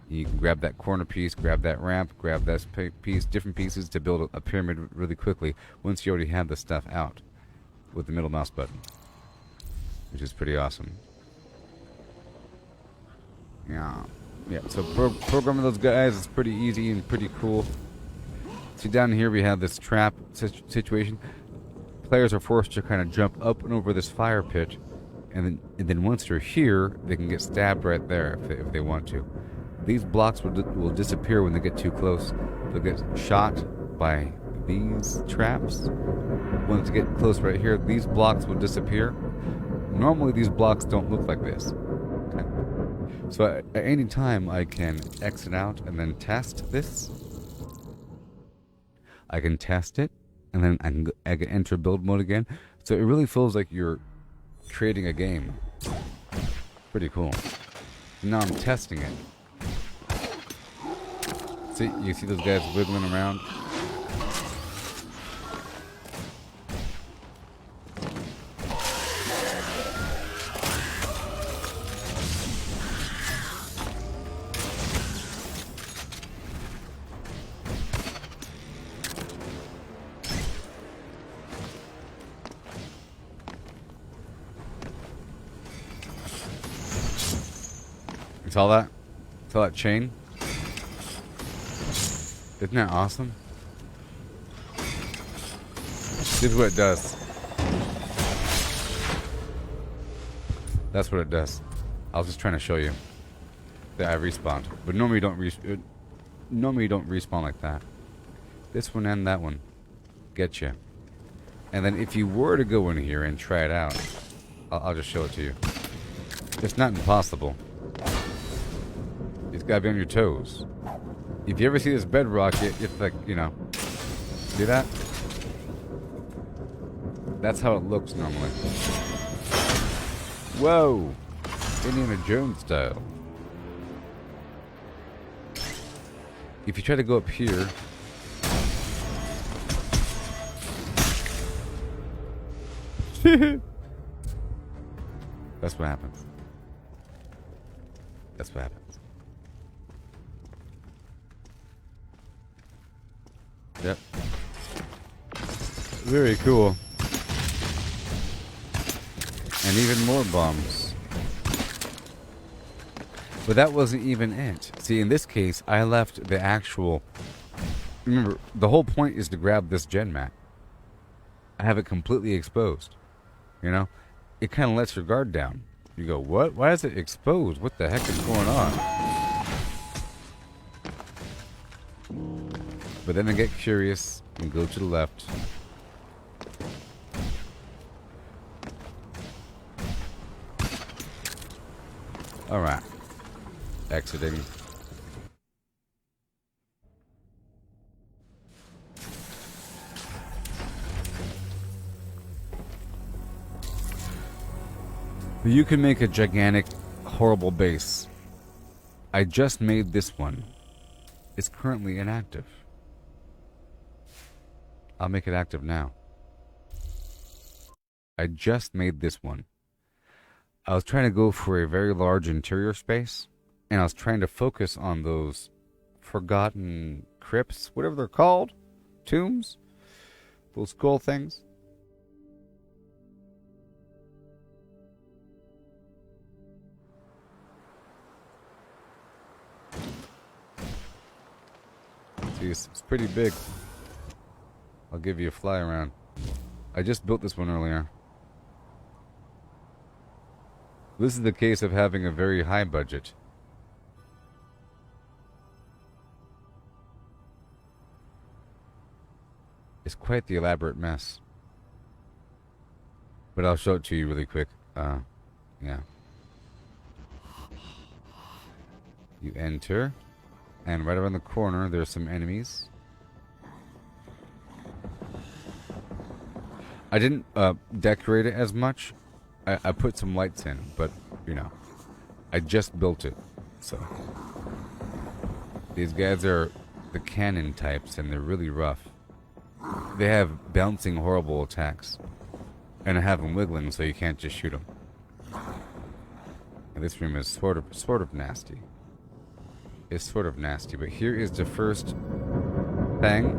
You can grab that corner piece, grab that ramp, grab that piece, different pieces to build a pyramid really quickly once you already have the stuff out with the middle mouse button, which is pretty awesome. Yeah, so programming those guys is pretty easy and pretty cool. See, down here we have this trap situation. Players are forced to kind of jump up and over this fire pit, and then once they're here, they can get stabbed right there if they want to. These blocks will disappear when they get too close. They'll get shot by these traps. Once they get close right here, these blocks will disappear. Normally these blocks don't look like this. Okay? So at any time I can exit out and then test this. I can test it, and then I can enter build mode again. So it really feels like you're creating a game. Pretty cool. Now I'm testing it. See, you see those guys wiggling around? Saw that? Saw that chain? Isn't that awesome? This is what it does. That's what it does. I was just trying to show you that I respawned, but normally you don't respawn like that. This one and that one get you. And then if you were to go in here and try it out, I'll just show it to you. It's not impossible. It's gotta be on your toes. If you ever see this bedrock, it's like, you know, see that? That's how it looks normally. Whoa! Indiana Jones style. If you try to go up here, that's what happens. That's what happens. Yep. Very cool. And even more bombs. But that wasn't even it. See, in this case, I left the actual... Remember, the whole point is to grab this gen mat. I have it completely exposed. You know? It kind of lets your guard down. You go, what? Why is it exposed? What the heck is going on? But then I get curious and go to the left. Alright. Exiting. You can make a gigantic, horrible base. I just made this one. It's currently inactive. I'll make it active now. I just made this one. I was trying to go for a very large interior space, and I was trying to focus on those forgotten crypts, whatever they're called, tombs, those skull things. See, it's pretty big. I'll give you a fly around. I just built this one earlier. This is the case of having a very high budget. It's quite the elaborate mess. But I'll show it to you really quick. Yeah. You enter, and right around the corner there's some enemies. I didn't decorate it as much. I put some lights in, but, you know, I just built it, so. These guys are the cannon types, and they're really rough. They have bouncing, horrible attacks. And I have them wiggling, so you can't just shoot them. And this room is sort of nasty. It's sort of nasty, but here is the first thing.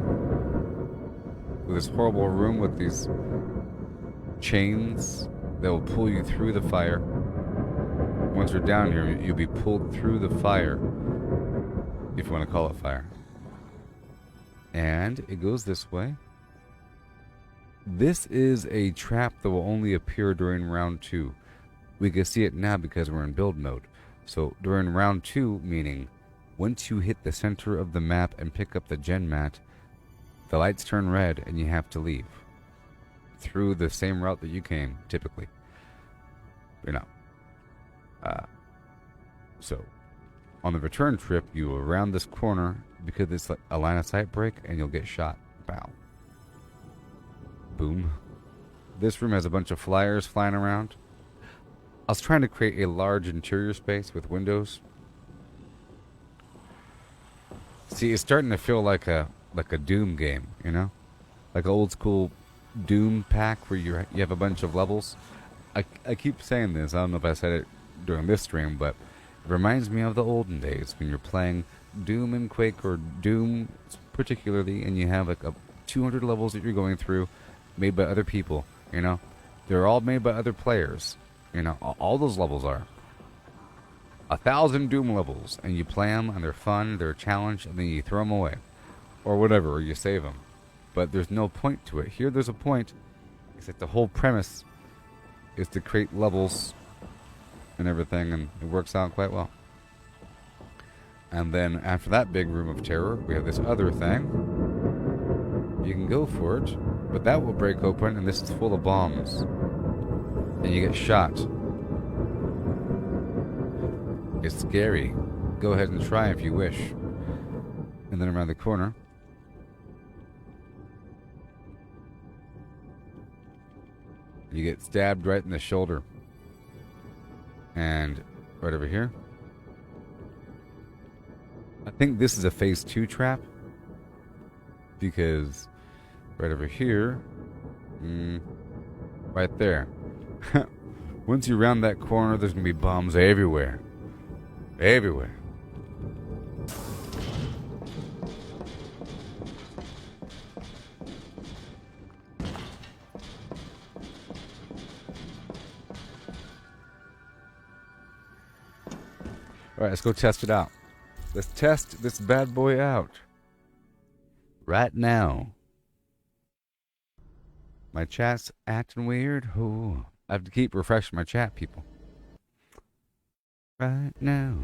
With this horrible room with these chains that will pull you through the fire. Once you're down here, you'll be pulled through the fire, if you want to call it fire. And it goes this way. This is a trap that will only appear during round 2. We can see it now because we're in build mode. So during round 2, meaning once you hit the center of the map and pick up the gen mat, the lights turn red and you have to leave. Through the same route that you came, typically. You know. So, on the return trip, you will round this corner because it's like a line of sight break and you'll get shot. Bow. Boom. This room has a bunch of flyers flying around. I was trying to create a large interior space with windows. See, it's starting to feel like a Doom game, you know? Like an old school Doom pack where you have a bunch of levels. I keep saying this. I don't know if I said it during this stream, but it reminds me of the olden days when you're playing Doom and Quake, or Doom particularly, and you have like 200 levels that you're going through, made by other people, you know? They're all made by other players, you know? All those levels are. 1,000 Doom levels, and you play them, and they're fun, they're a challenge, and then you throw them away. Or whatever, or you save them. But there's no point to it. Here there's a point, except the whole premise is to create levels and everything, and it works out quite well. And then after that big room of terror, we have this other thing. You can go for it, but that will break open, and this is full of bombs. And you get shot. It's scary. Go ahead and try if you wish. And then around the corner, you get stabbed right in the shoulder. And right over here, I think this is a phase 2 trap, because right over here, right there, once you round that corner, there's going to be bombs everywhere. Everywhere. Alright, let's go test it out. Let's test this bad boy out. Right now. My chat's acting weird. Oh, I have to keep refreshing my chat, people. Right now.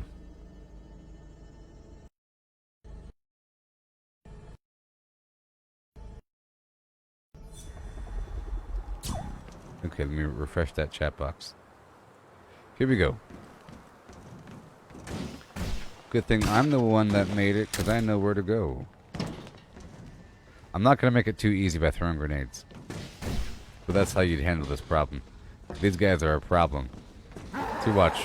Okay, let me refresh that chat box. Here we go. Good thing I'm the one that made it, because I know where to go. I'm not going to make it too easy by throwing grenades. But that's how you'd handle this problem. These guys are a problem. See, watch.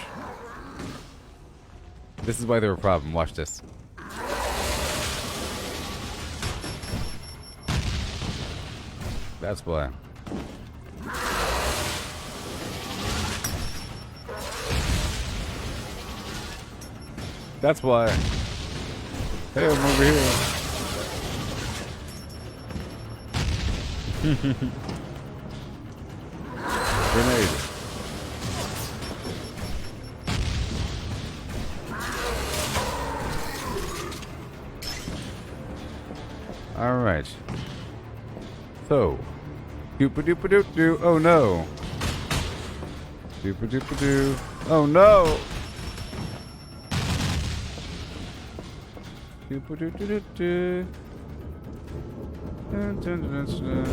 This is why they're a problem. Watch this. That's why. That's why. Hey, I'm over here. Grenade. All right. So, doopa doopa doop doo. Oh no. Doopa doopa doo. Oh no. Doopa doo doo doo doo. Dun, dun, dun, dun.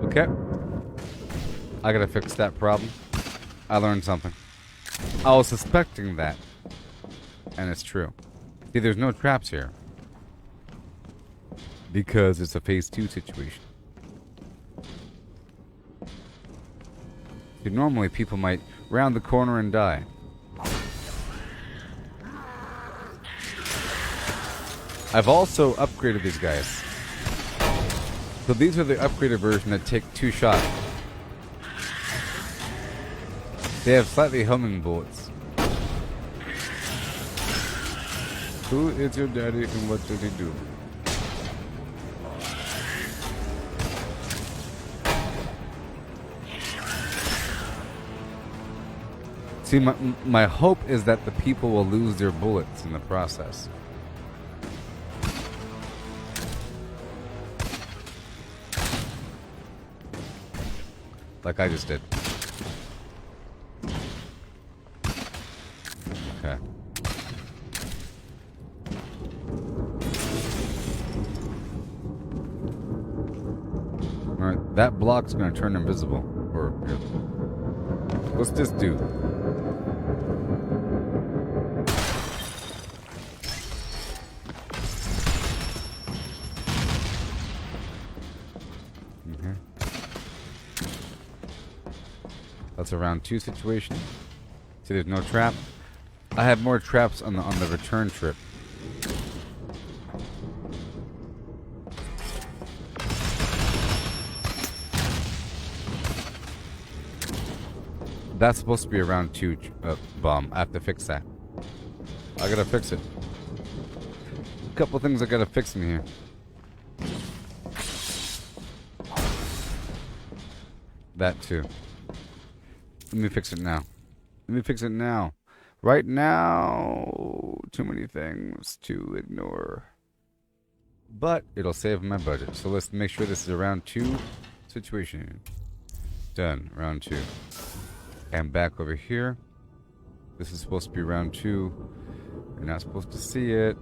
Okay. I gotta fix that problem. I learned something. I was suspecting that. And it's true. See, there's no traps here. Because it's a phase 2 situation. See, normally people might round the corner and die. I've also upgraded these guys. So these are the upgraded version that take 2 shots. They have slightly homing bullets. Who is your daddy and what does he do? See, my hope is that the people will lose their bullets in the process. Like I just did. Okay. Alright, that block's gonna turn invisible. Or, what's this do? That's a round 2 situation. See, there's no trap. I have more traps on the return trip. That's supposed to be a round 2 bomb. I have to fix that. I gotta fix it. A couple things I gotta fix in here. That too. Let me fix it now. Let me fix it now. Right now, too many things to ignore. But it'll save my budget. So let's make sure this is a round 2 situation. Done. Round 2. And back over here. This is supposed to be round 2. You're not supposed to see it.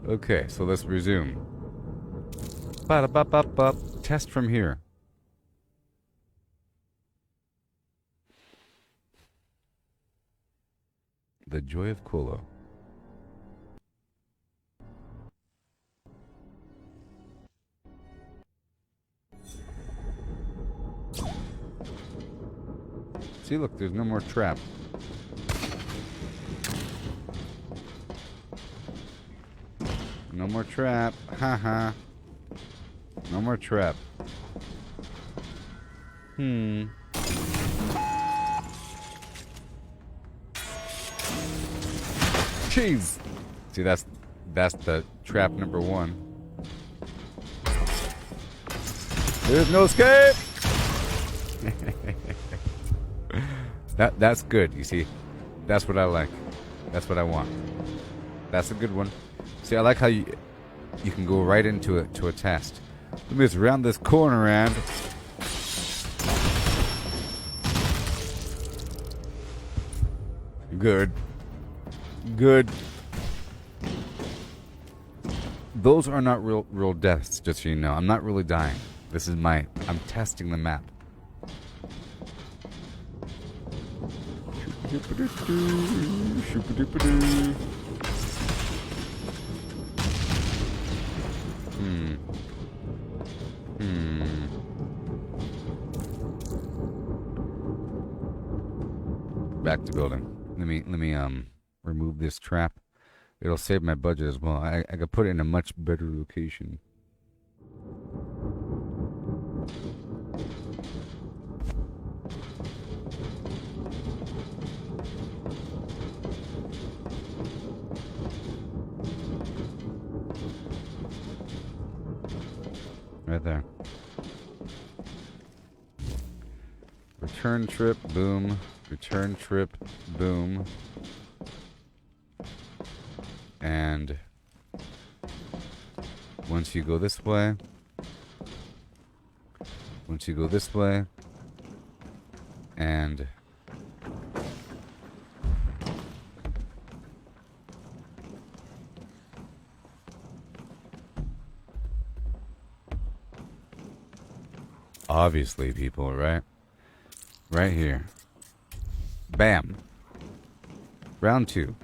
Okay, so let's resume. Ba-da-ba-ba-ba. Test from here. The joy of Kolo. See, look, there's no more trap. No more trap. Haha. No more trap. Jeez. See, that's the trap number 1. There's no escape. That's good. You see, that's what I like. That's what I want. That's a good one. See, I like how you can go right into it to a test. Let me just round this corner and good. Good. Those are not real deaths, just so you know. I'm not really dying. This is I'm testing the map. Back to building. Let me remove this trap. It'll save my budget as well. I could put it in a much better location. Right there. Return trip, boom. Return trip, boom. And once you go this way, and obviously, people, right? Right here. Bam. Round 2.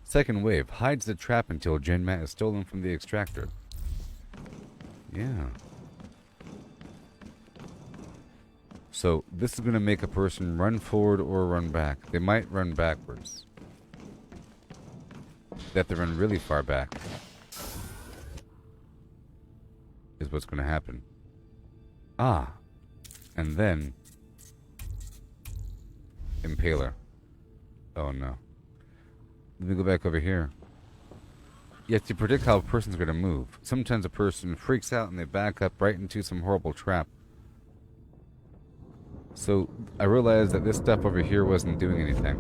Second wave hides the trap until Gen Mat is stolen from the extractor. Yeah. So this is going to make a person run forward or run back. They might run backwards. They have to run really far back. Is what's going to happen. Ah. And then Impaler. Oh no. Let me go back over here. You have to predict how a person's going to move. Sometimes a person freaks out and they back up right into some horrible trap. So I realized that this stuff over here wasn't doing anything.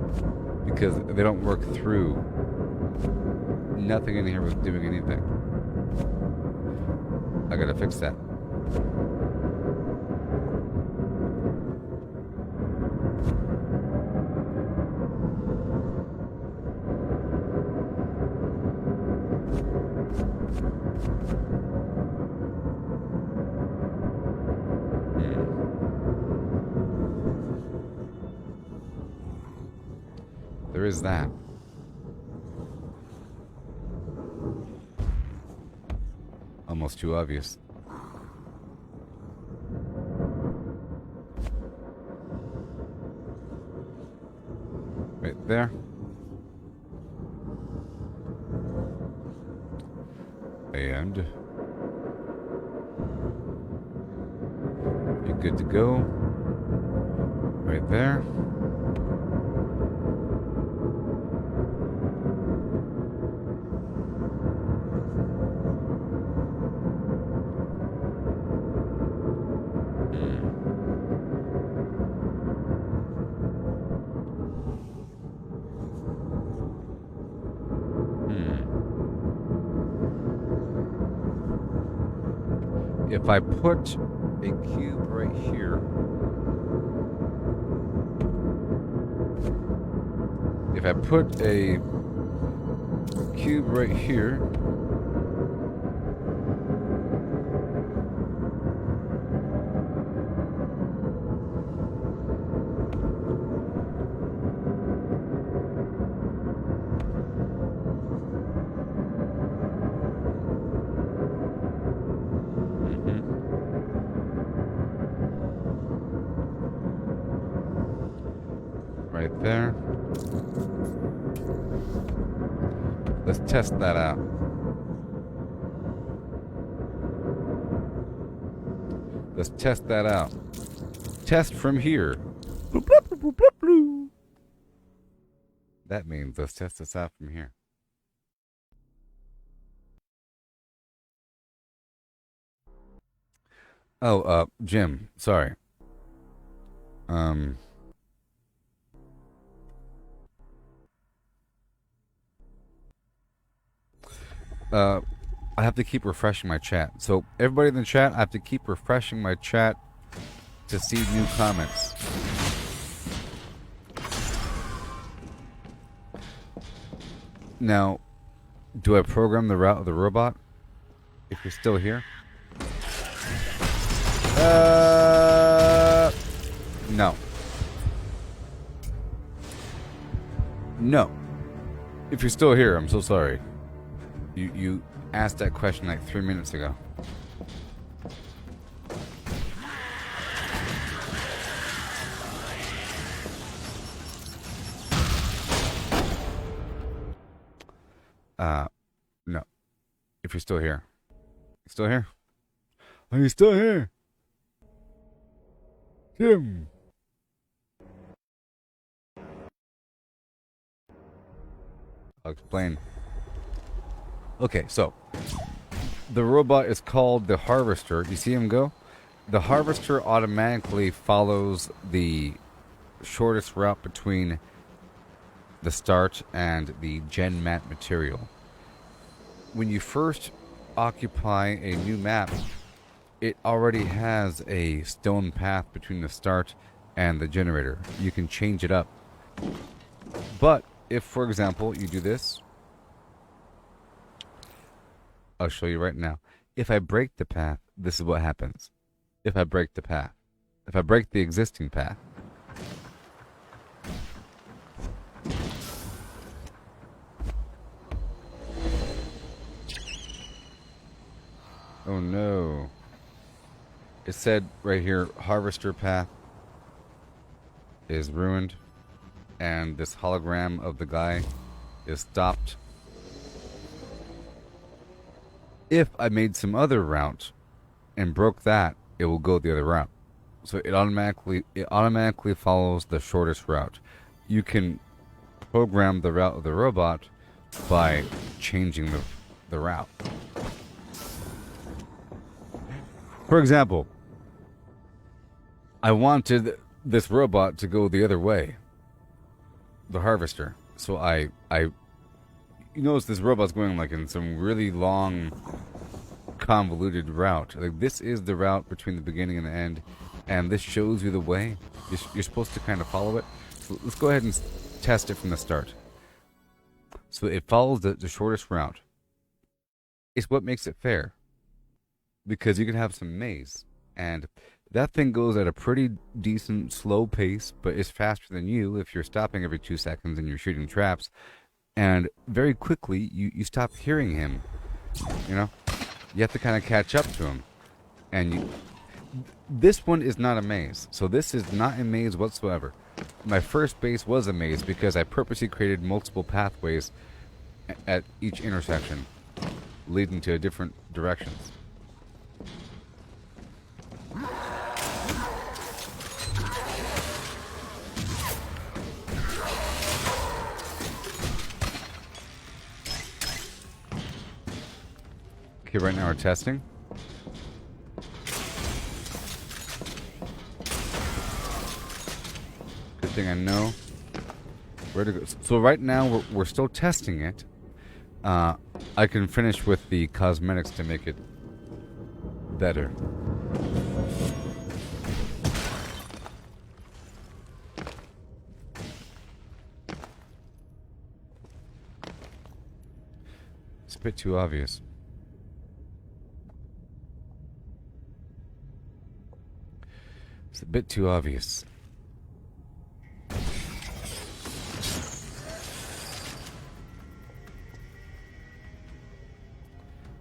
Because they don't work through. Nothing in here was doing anything. I gotta fix that. There is that. Almost too obvious. Right there. Good to go. Right there. If I put a cube right here, if I put a cube right here, right there. Let's test that out. Let's test that out. Test from here. Bloop, bloop, bloop, bloop, bloop, bloop. That means let's test this out from here. Oh, Jim, sorry. I have to keep refreshing my chat. So everybody in the chat, I have to keep refreshing my chat to see new comments. Now, do I program the route of the robot? If you're still here? No. No. If you're still here, I'm so sorry. You asked that question like 3 minutes ago. No. If you're still here. Still here? Are you still here? Jim. I'll explain. Okay, so the robot is called the harvester. You see him go? The harvester automatically follows the shortest route between the start and the gen mat material. When you first occupy a new map, it already has a stone path between the start and the generator. You can change it up. But if, for example, you do this, I'll show you right now. If I break the path, this is what happens. If I break the path. If I break the existing path. Oh no. It said right here, harvester path is ruined. And this hologram of the guy is stopped. If I made some other route and broke that, it will go the other route. So it automatically follows the shortest route. You can program the route of the robot by changing the route. For example, I wanted this robot to go the other way, the harvester. So I you notice this robot's going like in some really long, convoluted route. Like this is the route between the beginning and the end, and this shows you the way. You're supposed to kind of follow it. So let's go ahead and test it from the start. So it follows the shortest route. It's what makes it fair, because you can have some maze, and that thing goes at a pretty decent slow pace, but it's faster than you if you're stopping every 2 seconds and you're shooting traps. And very quickly, you stop hearing him. You know? You have to kind of catch up to him. And this one is not a maze. So this is not a maze whatsoever. My first base was a maze because I purposely created multiple pathways at each intersection, leading to different directions. Okay, right now we're testing. Good thing I know where to go. So right now we're still testing it. I can finish with the cosmetics to make it better. It's a bit too obvious. It's a bit too obvious.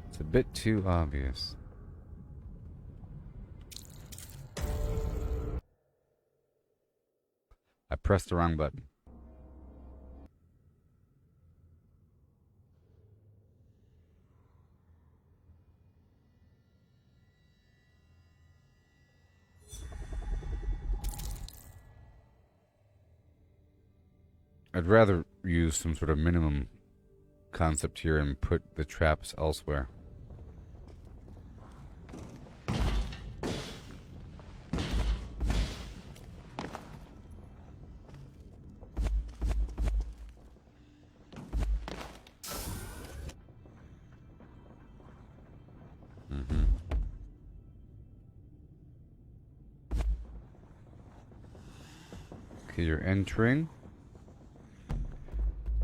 It's a bit too obvious. I pressed the wrong button. I'd rather use some sort of minimum concept here and put the traps elsewhere. Okay, you're entering.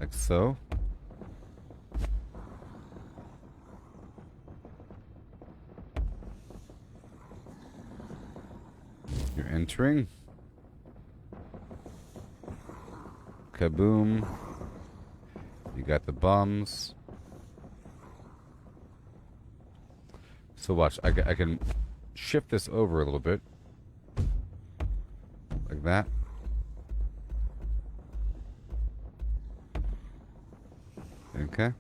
Like so. You're entering. Kaboom. You got the bombs. So watch, I can shift this over a little bit. Like that. Okay.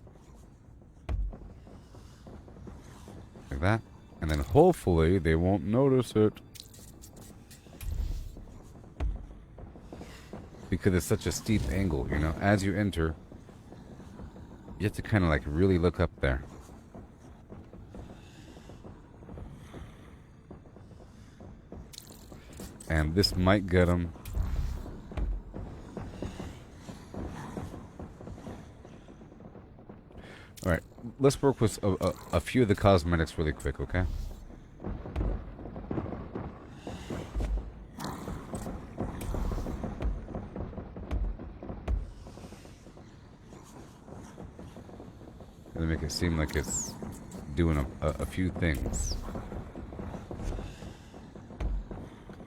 Like that. And then hopefully they won't notice it. Because it's such a steep angle, you know. As you enter, you have to kind of like really look up there. And this might get them. Alright, let's work with a few of the cosmetics really quick, okay? Gonna make it seem like it's doing a few things.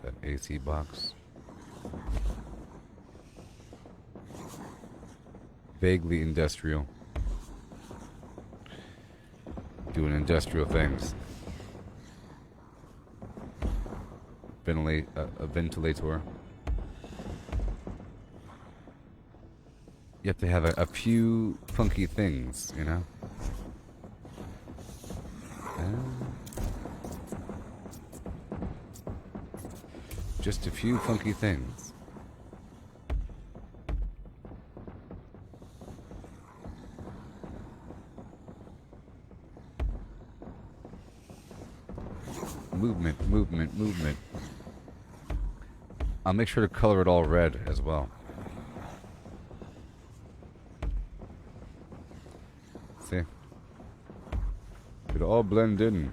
That AC box. Vaguely industrial. Doing industrial things. A ventilator. You have to have a few funky things, you know? Just a few funky things. Movement, movement, movement. I'll make sure to color it all red as well. See? It'll all blend in.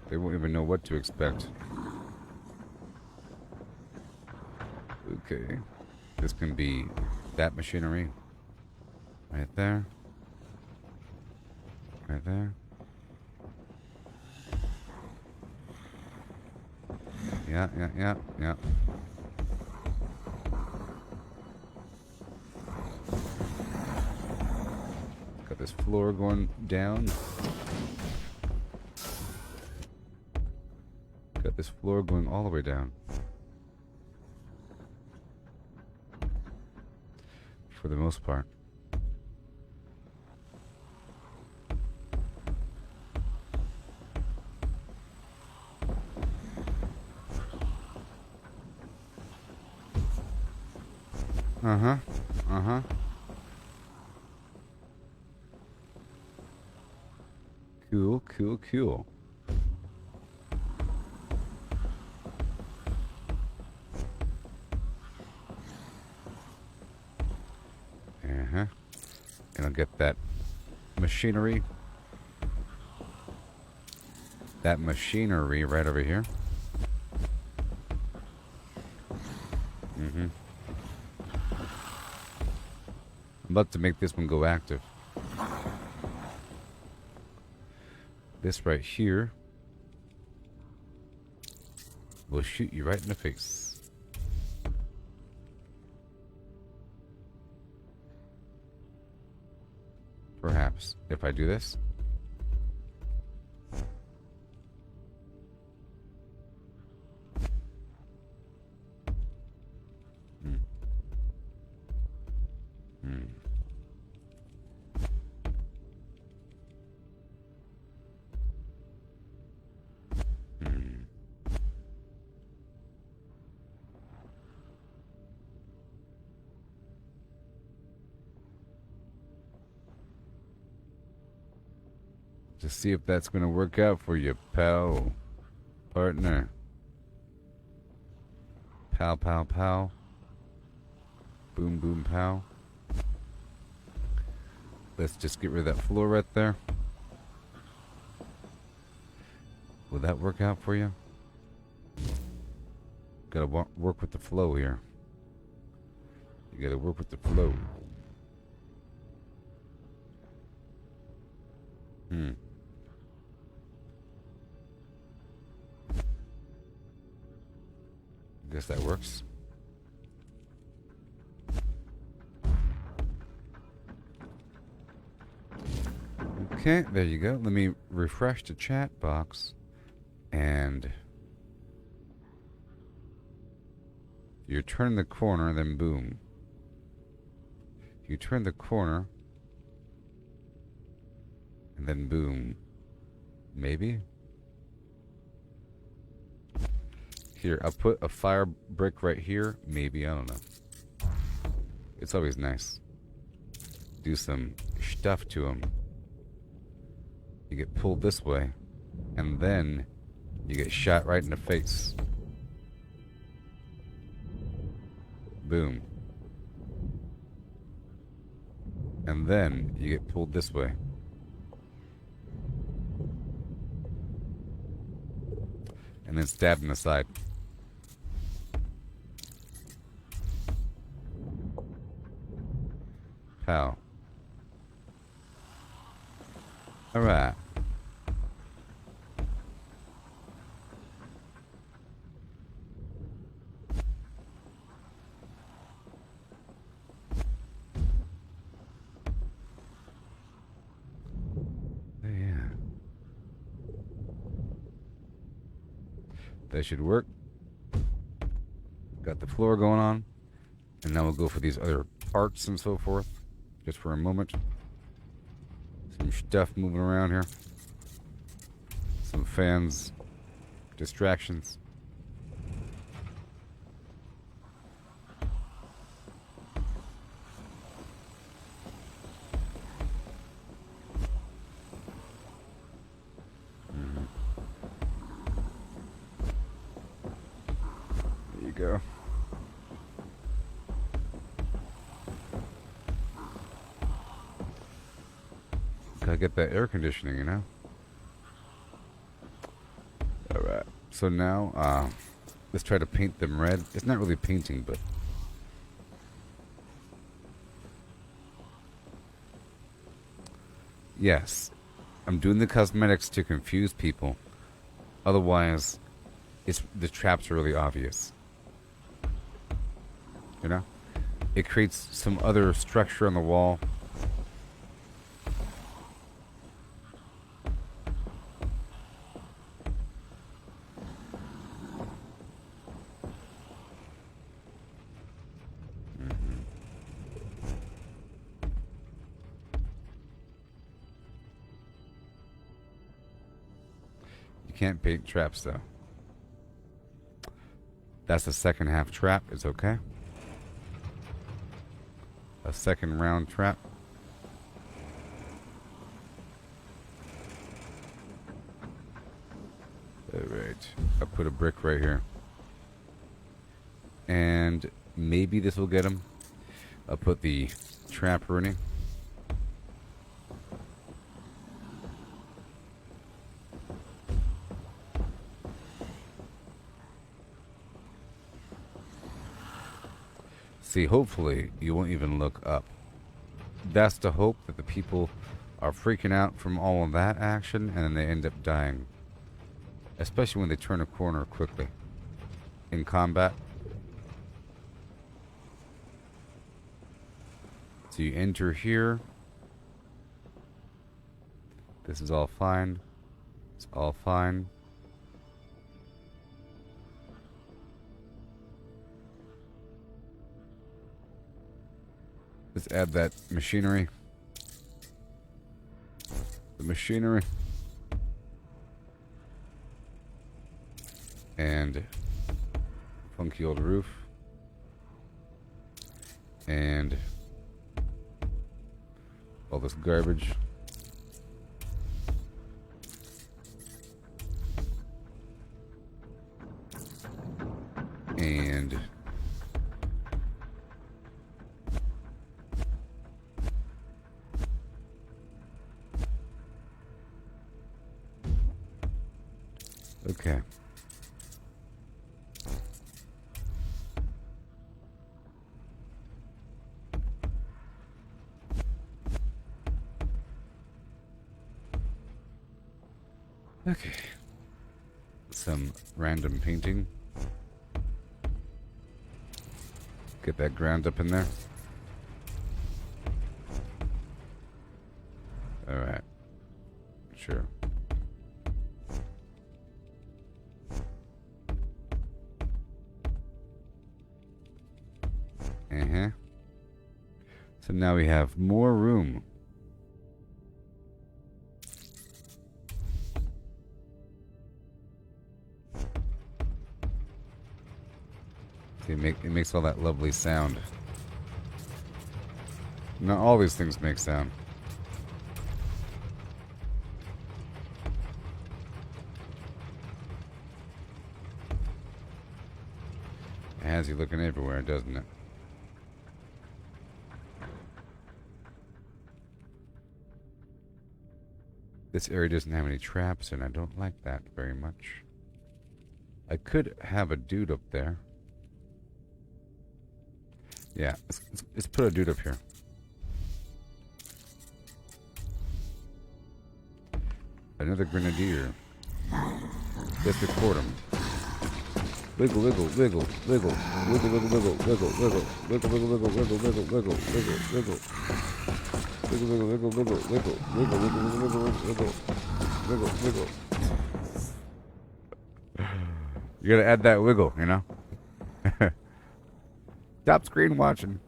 They won't even know what to expect. Okay. This can be that machinery. Right there. Right there. Yeah. Got this floor going down. Got this floor going all the way down. For the most part. Cool, cool, cool. Uh-huh. And I'll get that machinery. That machinery right over here. Mm-hmm. I'm about to make this one go active. This right here will shoot you right in the face. Perhaps, if I do this. To see if that's going to work out for you, pal. Partner. Pow, pow, pow. Boom, boom, pow. Let's just get rid of that floor right there. Will that work out for you? Gotta work with the flow here. You gotta work with the flow. Guess that works. Okay, there you go. Let me refresh the chat box. And you turn the corner, then boom. You turn the corner, and then boom. Maybe? Here, I'll put a fire brick right here. Maybe, I don't know. It's always nice. Do some stuff to them. You get pulled this way, and then you get shot right in the face. Boom. And then you get pulled this way. And then stabbed in the side. Pow. Alright. That should work. Got the floor going on. And now we'll go for these other parts and so forth. Just for a moment. Some stuff moving around here. Some fans. Distractions. Go. Gotta get that air conditioning, you know? Alright. So now, let's try to paint them red. It's not really painting, but... Yes. I'm doing the cosmetics to confuse people. Otherwise, the traps are really obvious. You know? It creates some other structure on the wall. You can't paint traps though. That's the second half trap. It's okay. A second round trap. Alright. I'll put a brick right here. And maybe this will get him. I'll put the trap running. See, hopefully you won't even look up. That's the hope, that the people are freaking out from all of that action and then they end up dying. Especially when they turn a corner quickly in combat. So you enter here. This is all fine. It's all fine. Let's add that machinery. The machinery. And funky old roof. And all this garbage. And okay. Okay. Some random painting. Get that ground up in there. Alright. Sure. Uh-huh. So now we have more room. See, it makes all that lovely sound. Not all these things make sound. It has you looking everywhere, doesn't it? This area doesn't have any traps, and I don't like that very much. I could have a dude up there. Yeah, let's put a dude up here. Another grenadier. Let's record him. Wiggle, wiggle, wiggle, wiggle, wiggle, wiggle, wiggle, wiggle, wiggle, wiggle, wiggle, wiggle, wiggle, wiggle, wiggle, wiggle, wiggle. Wiggle, wiggle, wiggle, wiggle, wiggle, wiggle, wiggle, wiggle, wiggle, wiggle, wiggle. You gotta add that wiggle, you know? Stop screen watching.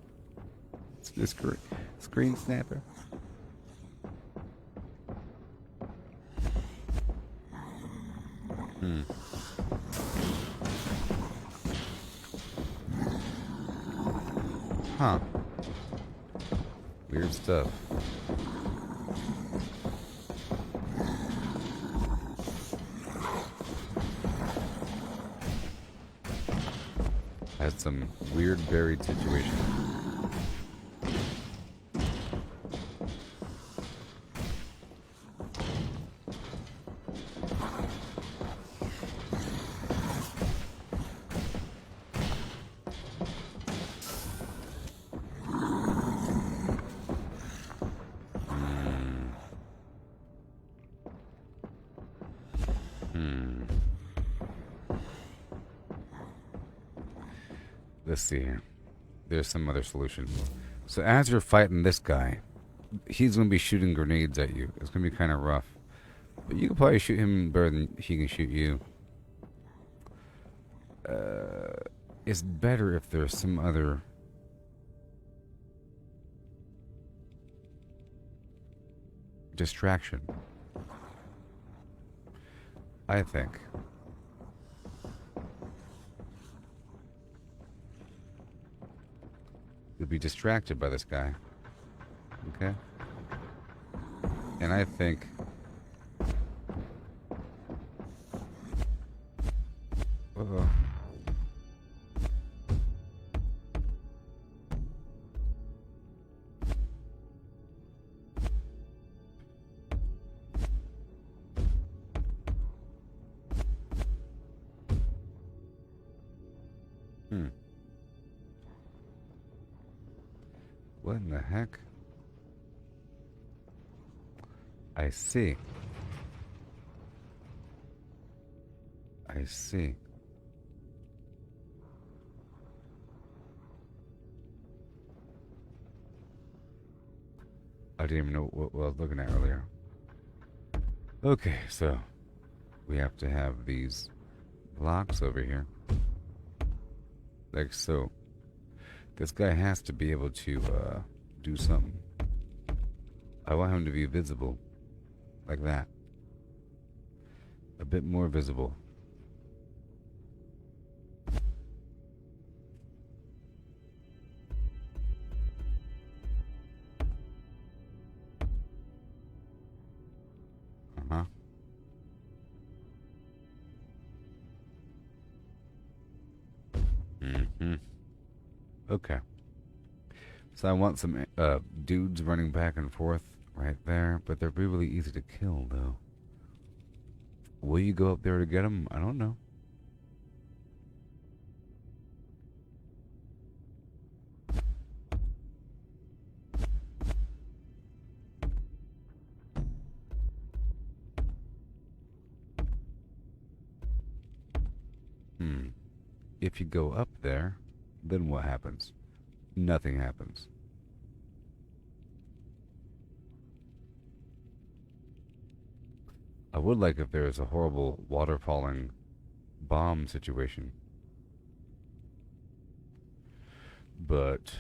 It's just screen snapper. Huh. Weird stuff. Had some weird buried situation. Let's see here. There's some other solution. So as you're fighting this guy, he's going to be shooting grenades at you. It's going to be kind of rough. But you can probably shoot him better than he can shoot you. It's better if there's some other distraction, I think. You'll be distracted by this guy. Okay? And I think Uh-oh. What in the heck? I see. I see. I didn't even know what I was looking at earlier. Okay, so we have to have these blocks over here. Like so. This guy has to be able to do something. I want him to be visible. Like that. A bit more visible. Uh-huh. Mm-hmm. Okay. So I want some dudes running back and forth right there, but they're really easy to kill, though. Will you go up there to get them? I don't know. If you go up there, then what happens? Nothing happens. I would like if there was a horrible water falling bomb situation. But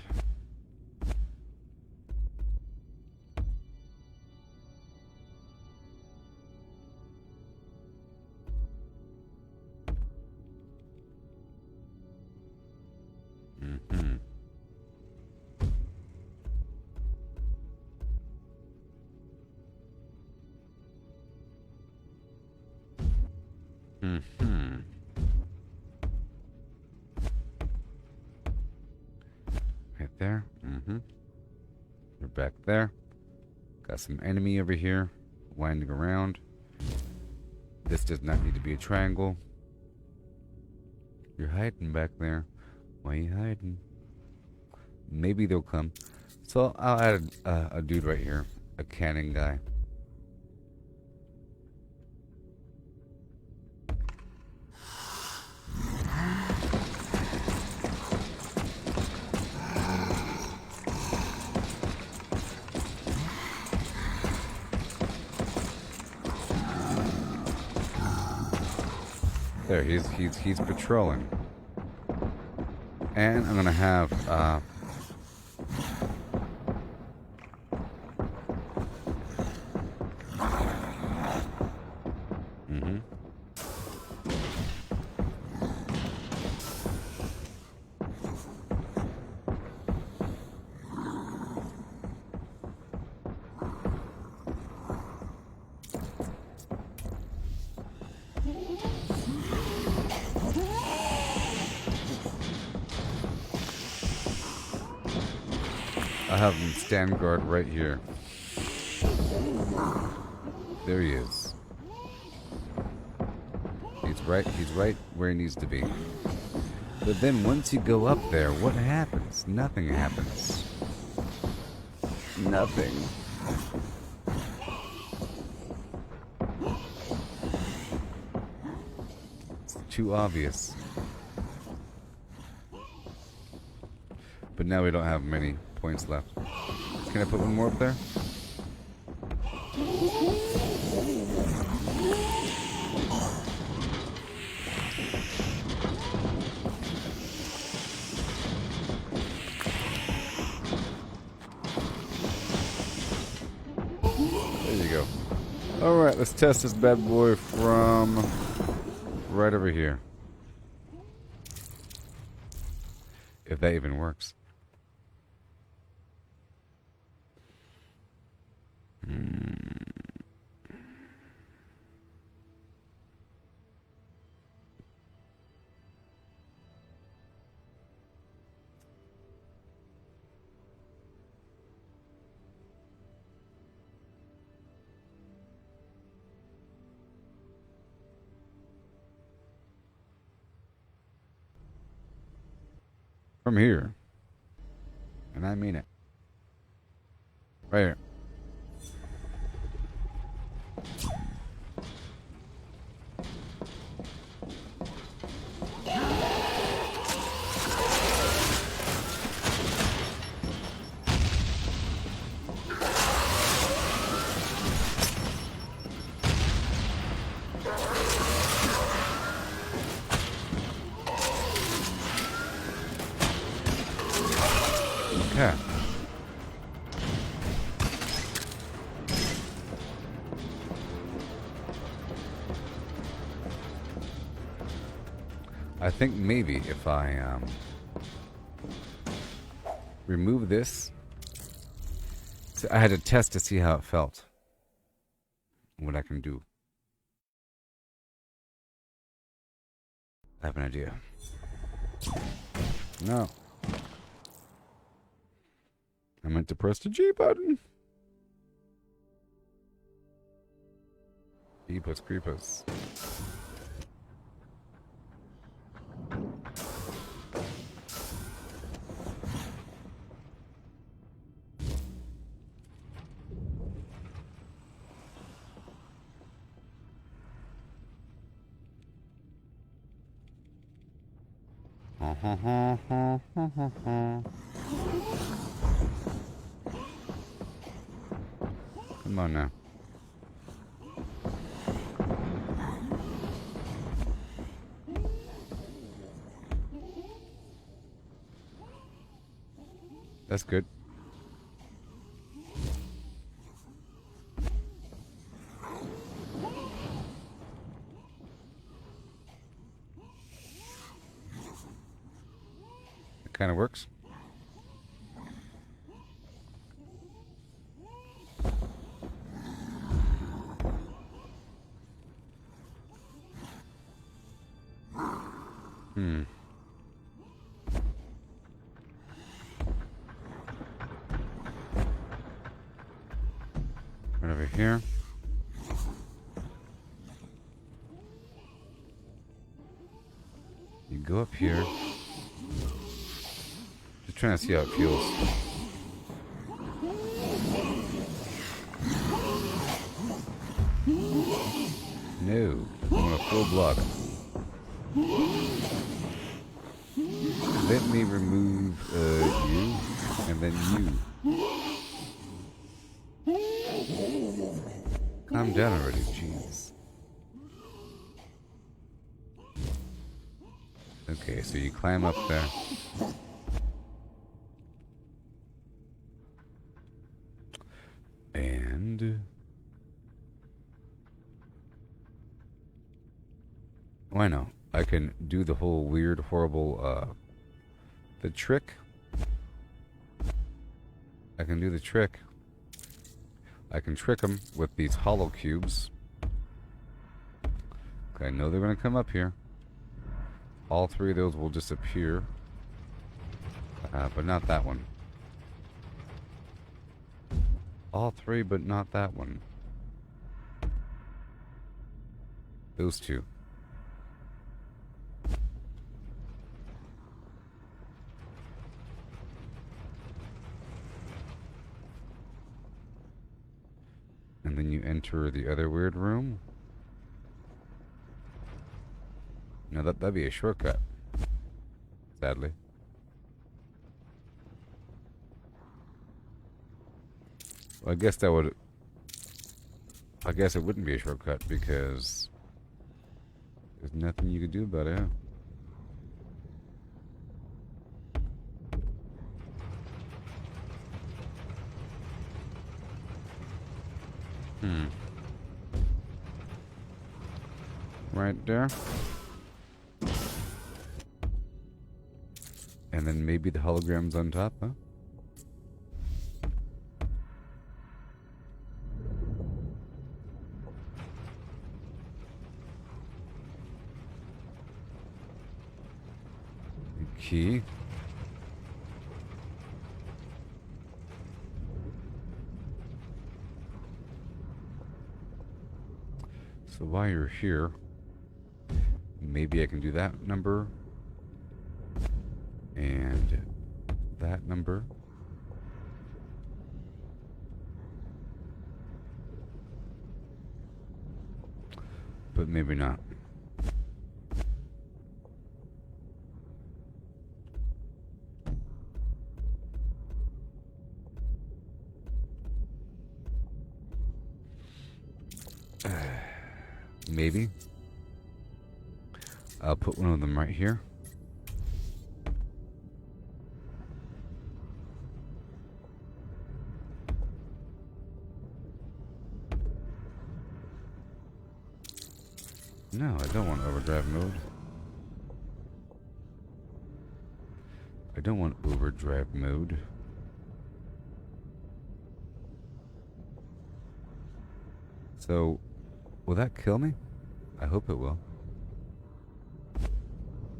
right there. You're back there. Got some enemy over here winding around. This does not need to be a triangle. You're hiding back there. Why are you hiding? Maybe they'll come. So I'll add a dude right here. A cannon guy. There, he's patrolling. And I'm gonna have I have him stand guard right here. There he is. He's right where he needs to be. But then once you go up there, what happens? Nothing happens. Nothing. It's too obvious. But now we don't have many points left. Can I put one more up there? There you go. Alright, let's test this bad boy from right over here. If that even works. From here. And I mean it. Right here. Okay. I think maybe if I remove this, so I had to test to see how it felt, what I can do. I have an idea. No. I meant to press the G button. Jeepers creepers. Come on now. That's good. It kind of works. Right over here. You go up here. Just trying to see how it feels. No, I want a full block. Let me remove you, and then you. Calm down already, jeez. Okay, so you climb up there. And... oh, I know. I can do the whole weird, horrible, the trick. I can do the trick. I can trick them with these hollow cubes. Okay, I know they're going to come up here. All three of those will disappear. But not that one. All three, but not that one. Those two. And then you enter the other weird room. No, that'd be a shortcut. Sadly. Well, I guess that would... I guess it wouldn't be a shortcut because... there's nothing you could do about it, huh? Right there. And then maybe the holograms on top, huh? Key. So while you're here, maybe I can do that number. And that number. But maybe not. Maybe. I'll put one of them right here. No, I don't want overdrive mode. I don't want overdrive mode. So, will that kill me? I hope it will.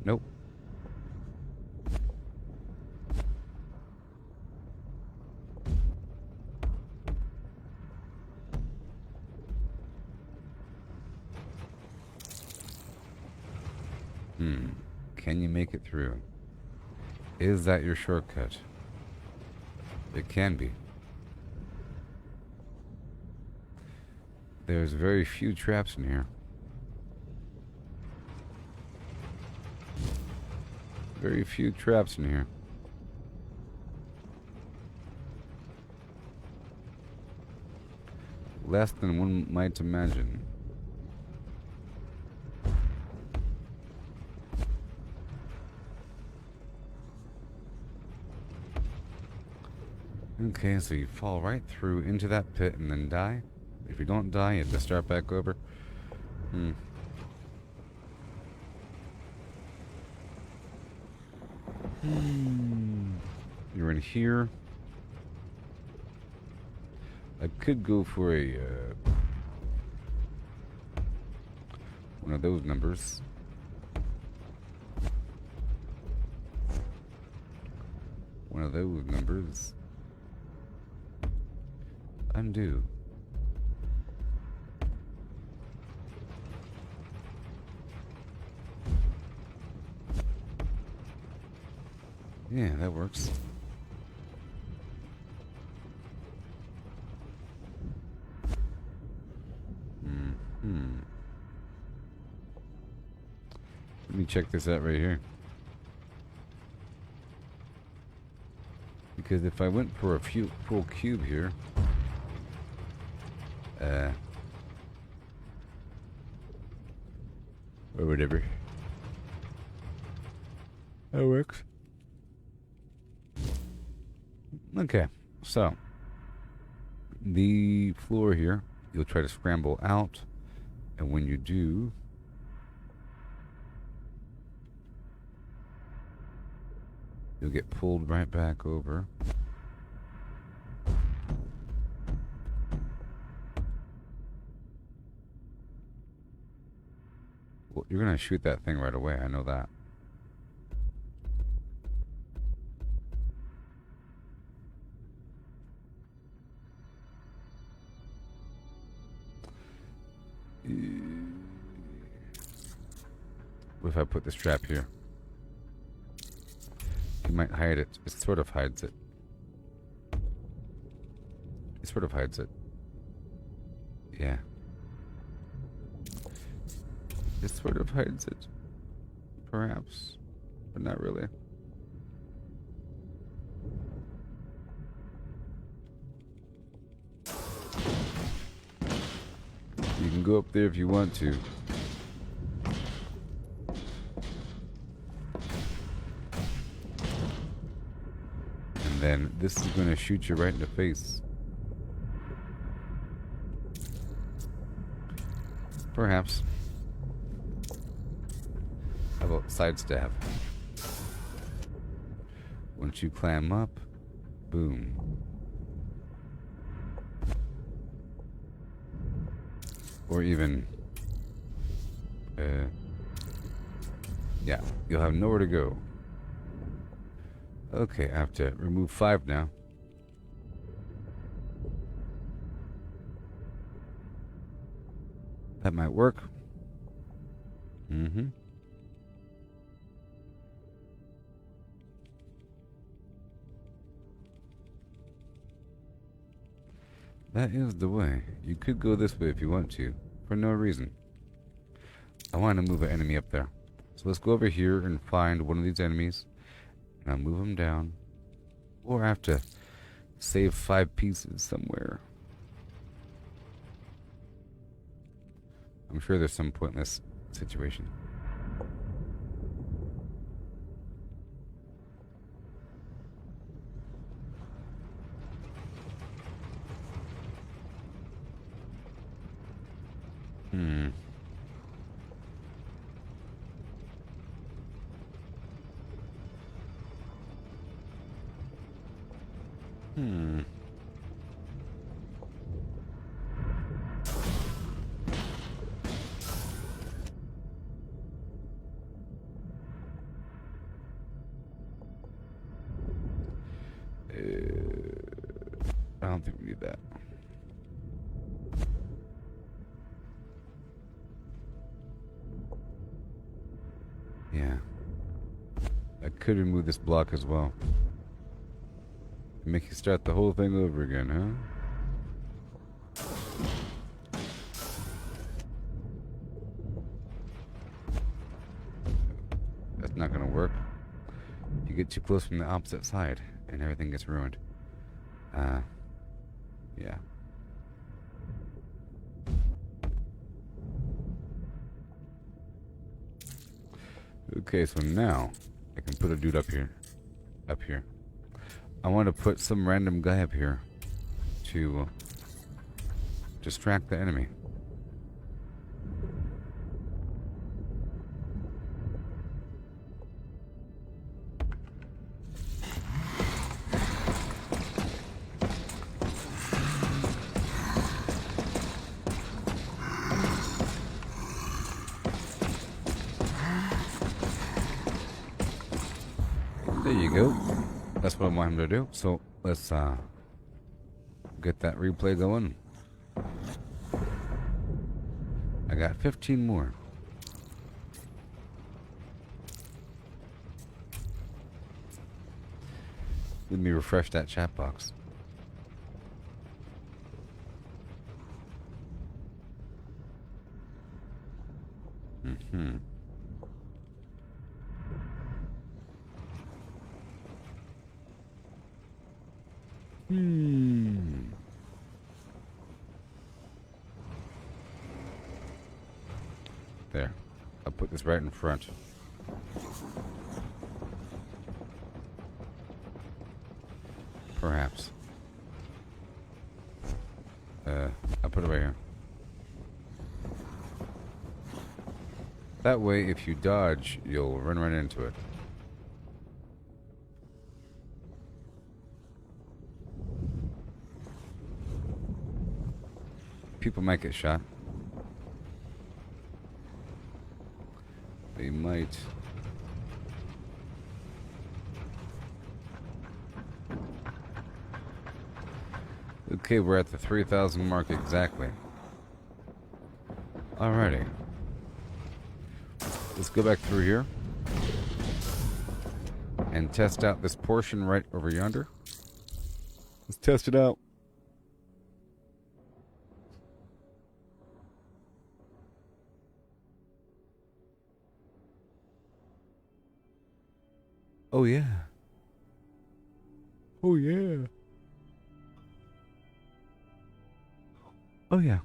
Nope. Can you make it through? Is that your shortcut? It can be. There's very few traps in here. Very few traps in here. Less than one might imagine. Okay, so you fall right through into that pit and then die. If you don't die, you have to start back over. You're in here. I could go for a one of those numbers. One of those numbers. Undo. Yeah, that works. Let me check this out right here. Because if I went for a full cube here, or whatever, that works. Okay, so the floor here, you'll try to scramble out, and when you do, you'll get pulled right back over. Well, you're gonna shoot that thing right away, I know that. What if I put this trap here? You might hide it. It sort of hides it. It sort of hides it. Yeah. It sort of hides it. Perhaps. But not really. You can go up there if you want to. And then this is going to shoot you right in the face. Perhaps. How about side stab? Once you climb up, boom. Or even, yeah, you'll have nowhere to go. Okay, I have to remove 5 now. That might work. That is the way. You could go this way if you want to, for no reason. I want to move an enemy up there. So let's go over here and find one of these enemies. And I'll move them down. Or I have to save 5 pieces somewhere. I'm sure there's some pointless situation. Hmm. Hmm. I don't think we need that. Yeah. I could remove this block as well. Make you start the whole thing over again, huh? That's not gonna work. You get too close from the opposite side and everything gets ruined. Yeah. Okay, so now I can put a dude up here. Up here. I want to put some random guy up here to distract the enemy. There you go. That's what I want him to do. So let's get that replay going. I got 15 more. Let me refresh that chat box. Mm-hmm. There. I'll put this right in front. Perhaps. I'll put it right here. That way, if you dodge, you'll run right into it. People might get shot. They might. Okay, we're at the 3,000 mark exactly. Alrighty. Let's go back through here and test out this portion right over yonder. Let's test it out. Oh yeah. Oh yeah. Oh yeah.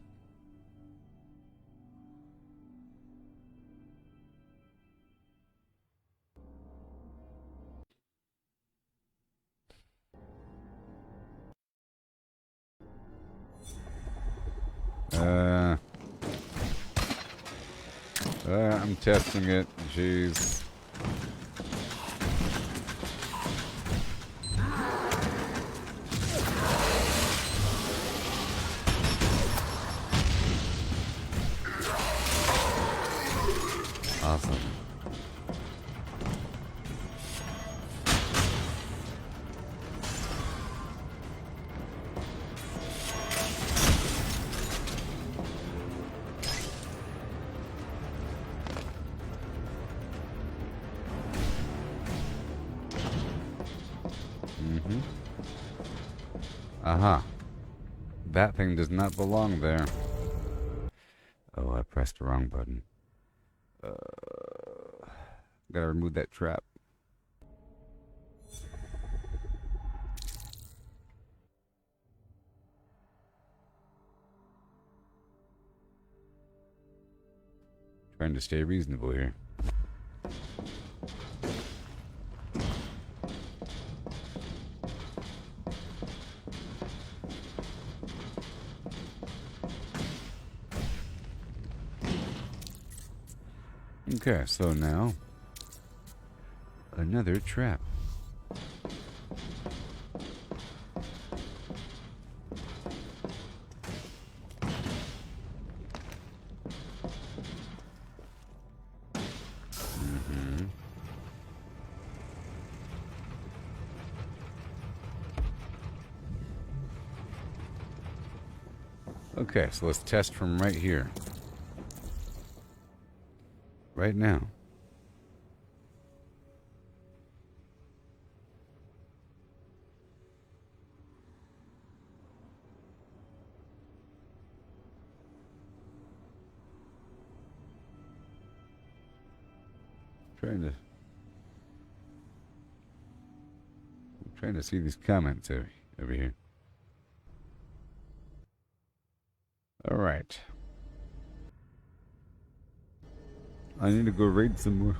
I'm testing it. Jeez. Awesome. That thing does not belong there. Oh, I pressed the wrong button. Gotta remove that trap. Trying to stay reasonable here. Okay, so now another trap. Okay, so let's test from right here. Right now. I'm trying to see these comments over here. All right. I need to go raid some more.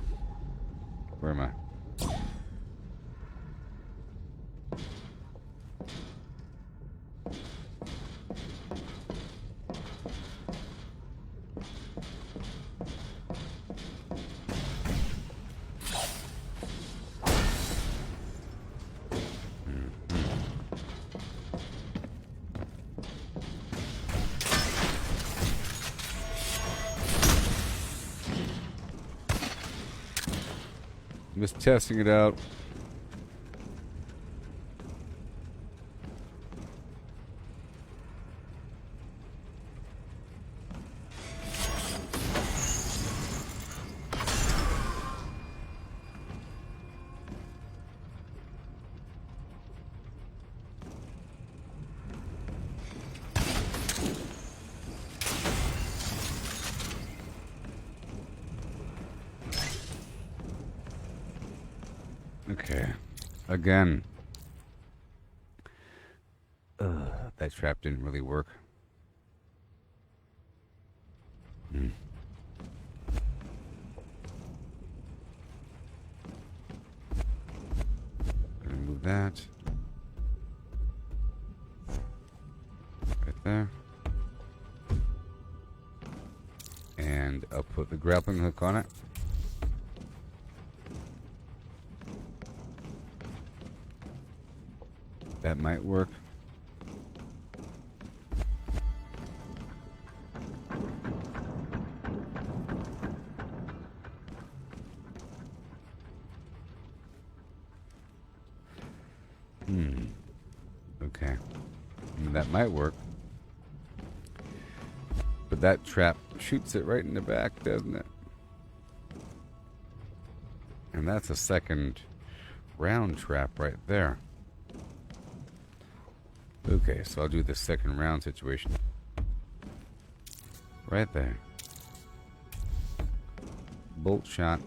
Where am I? Just testing it out. Okay. Again. That trap didn't really work. Remove that. Right there. And I'll put the grappling hook on it. That might work. Okay. That might work. But that trap shoots it right in the back, doesn't it? And that's a second round trap right there. Okay, so I'll do the second round situation. Right there. Bolt shot.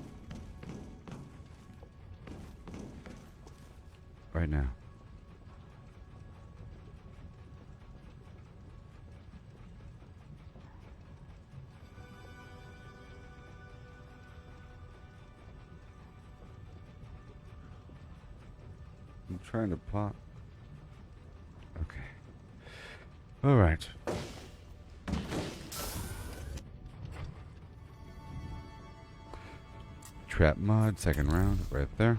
Right now. I'm trying to pop. Okay. All right. Trap mod, second round, right there.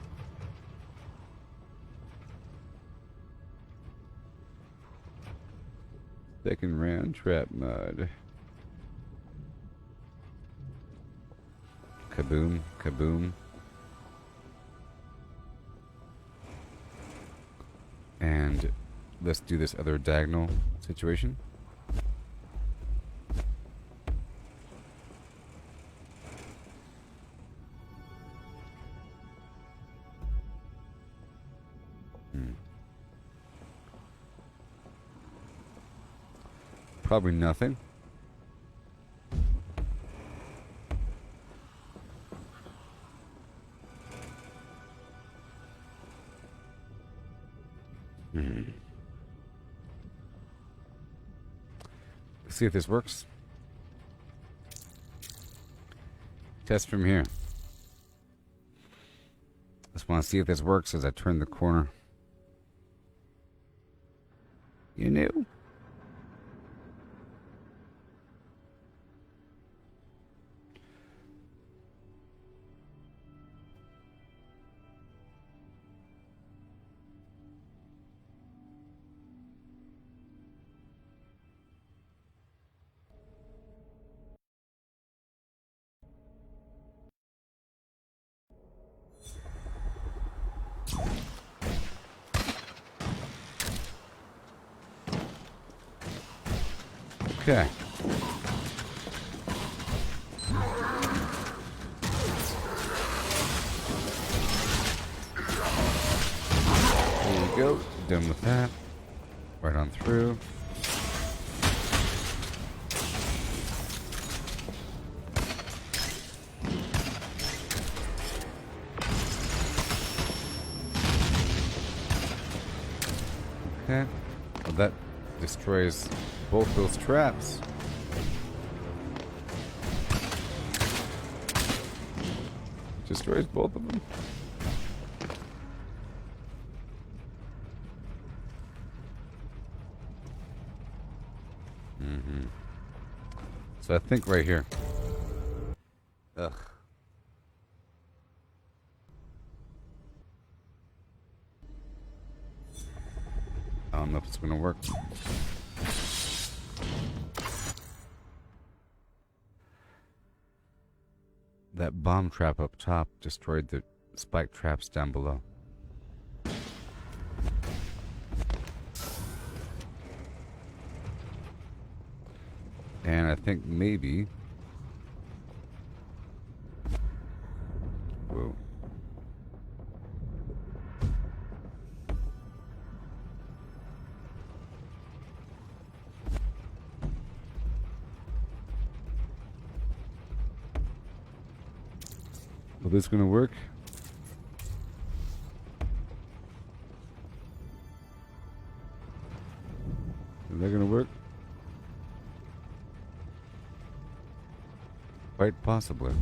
Second round, trap mod. Kaboom, kaboom. And let's do this other diagonal situation. Probably nothing. Let's see if this works. Test from here. Just want to see if this works as I turn the corner. You knew? Okay. There you go. Done with that. Right on through. Okay. Well, that destroys both those traps. Destroys both of them. So I think right here. Ugh. I don't know if it's gonna work. That bomb trap up top destroyed the spike traps down below. And I think maybe... Whoa. Is this gonna work? Is that gonna work? Quite possibly.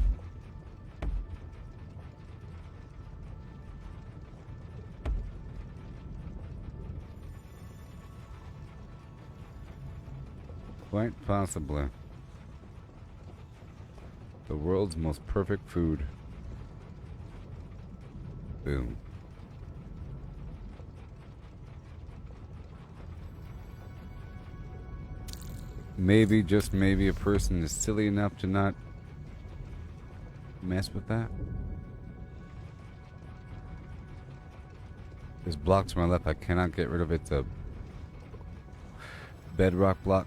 Quite possibly. The world's most perfect food. Boom. Maybe, just maybe, a person is silly enough to not mess with that. This block to my left, I cannot get rid of it. It's a bedrock block.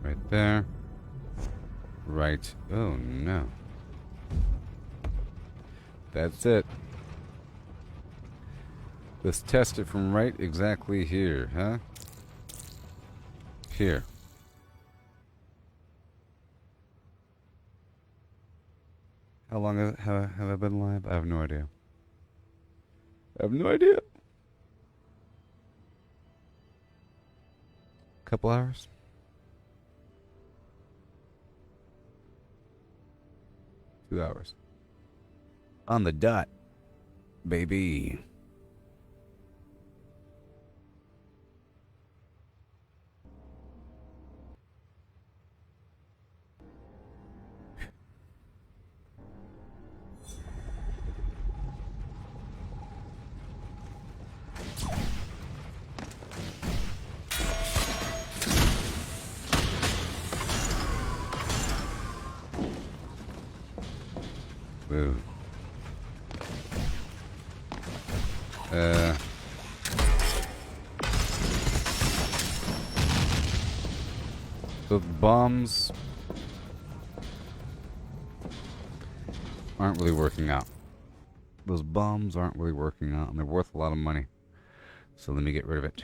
Right there. Right. Oh no. That's it. Let's test it from right exactly here, huh? Here. How long have I been live? I have no idea. I have no idea. Couple hours? Two hours. On the dot, baby. Woo. Those bombs aren't really working out. Those bombs aren't really working out, and they're worth a lot of money. So let me get rid of it.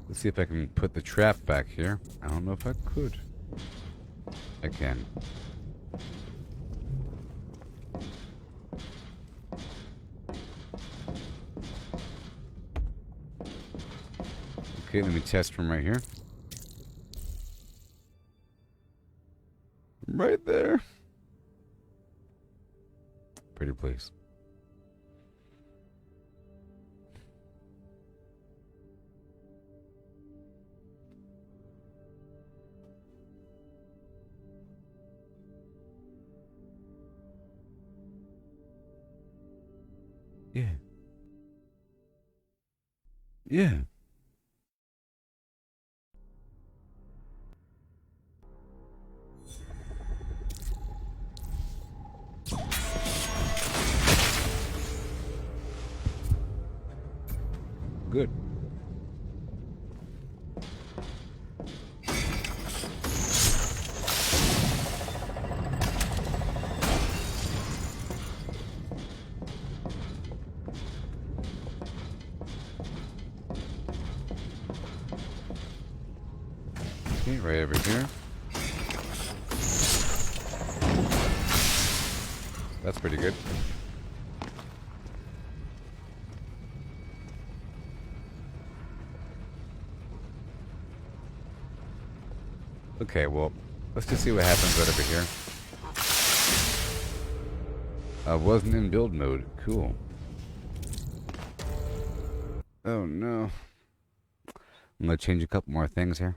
Let's see if I can put the trap back here. I don't know if I could. I can. Okay, let me test from right here. Right there. Pretty place. Yeah. Yeah. Good. Okay, right over here. That's pretty good. Okay, well, let's just see what happens right over here. I wasn't in build mode. Cool. Oh no. I'm gonna change a couple more things here.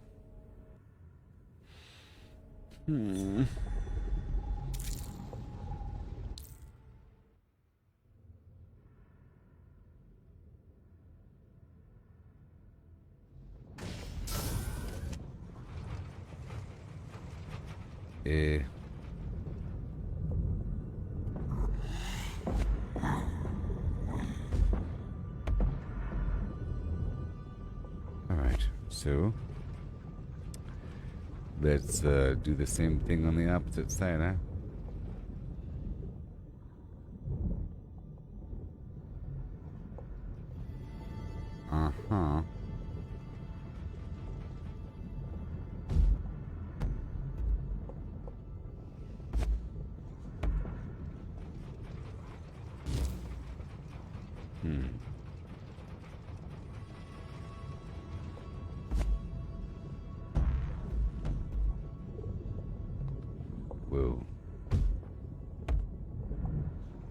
Eh. Alright, so let's do the same thing on the opposite side, huh? Uh-huh. Whoa.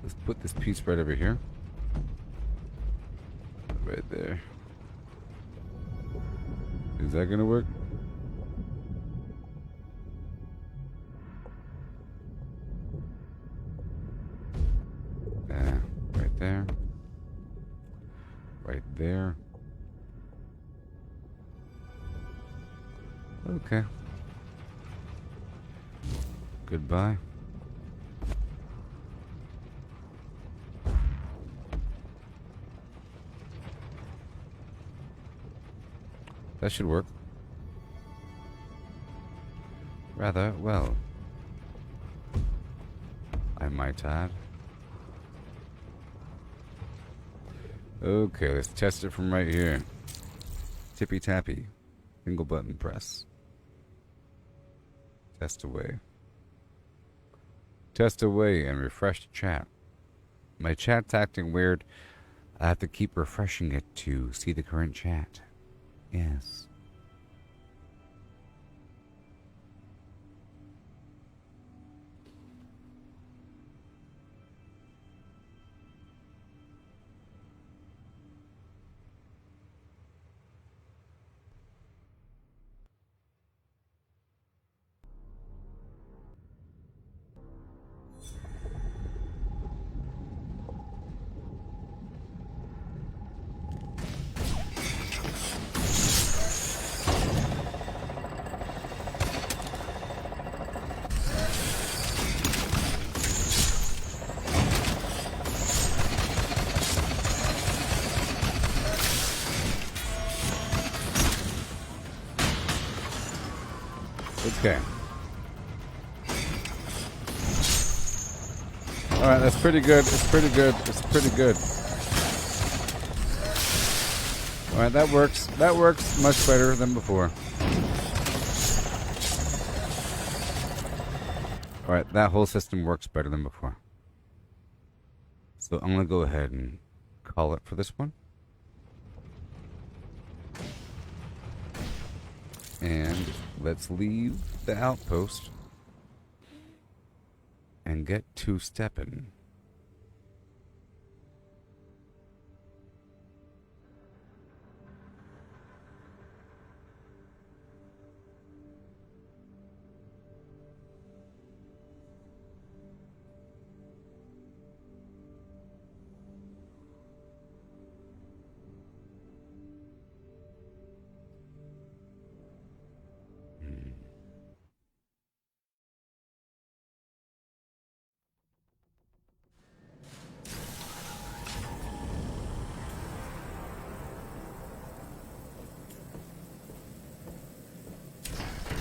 Let's put this piece right over here. Right there. Is that gonna work? Right there. Right there. Okay. Goodbye. That should work. Rather well, I might add. Okay, let's test it from right here. Tippy tappy. Single button press. Test away. Test away and refresh the chat. My chat's acting weird. I have to keep refreshing it to see the current chat. Yes. Okay. Alright, that's pretty good. It's pretty good. It's pretty good. Alright, that works. That works much better than before. Alright, that whole system works better than before. So I'm going to go ahead and call it for this one. And let's leave the outpost and get to stepping.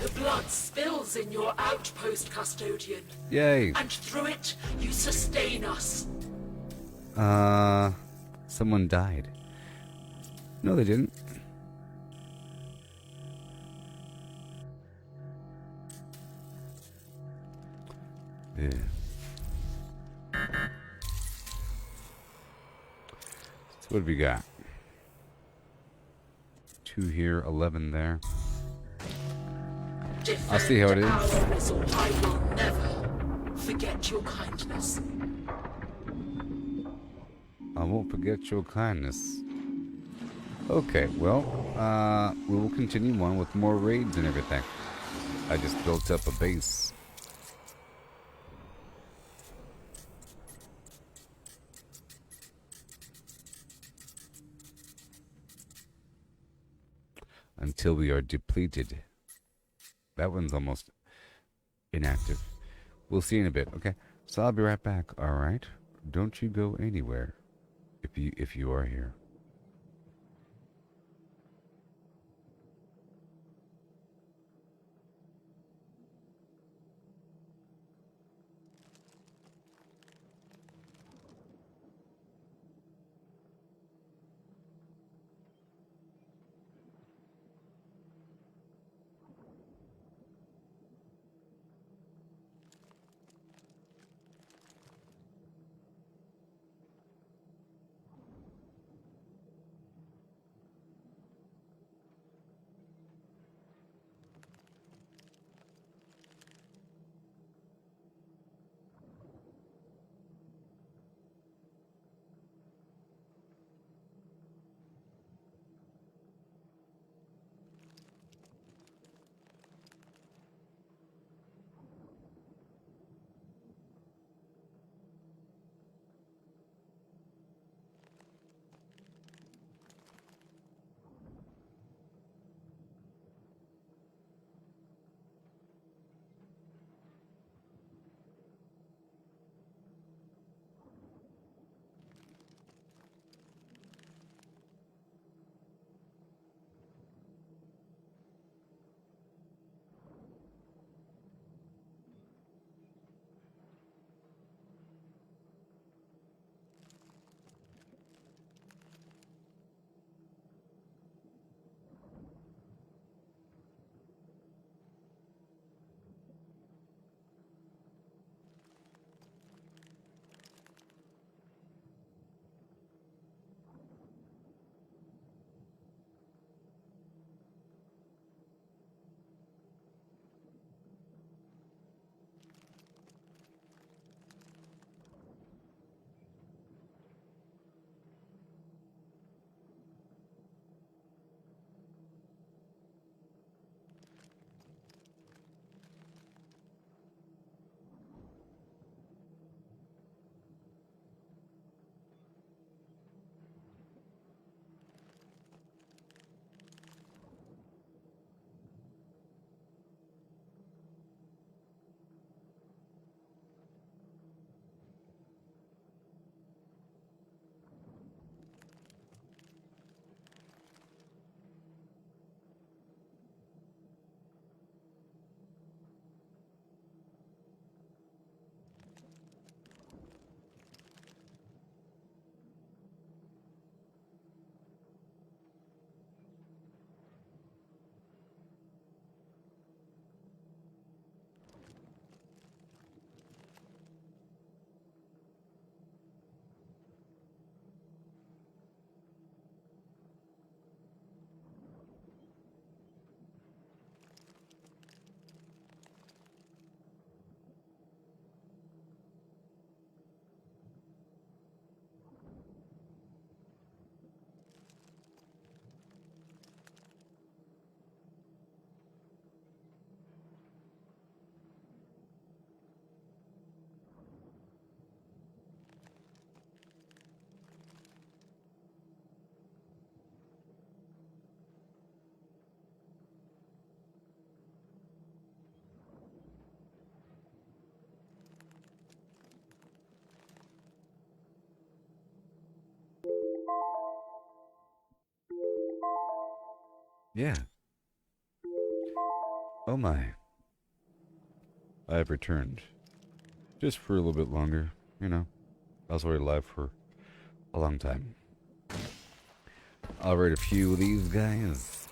The blood spills in your outpost, custodian. Yay. And through it, you sustain us. Someone died. No, they didn't. Yeah. So what have we got? 2 here, 11 there. I'll see how it is. I will never forget your kindness. I won't forget your kindness. Okay, well, we will continue on with more raids and everything. I just built up a base. Until we are depleted. That one's almost inactive. We'll see in a bit, okay? So I'll be right back, alright? Don't you go anywhere if you are here. Yeah. Oh my. I have returned. Just for a little bit longer, you know. I was already alive for a long time. I'll raid a few of these guys.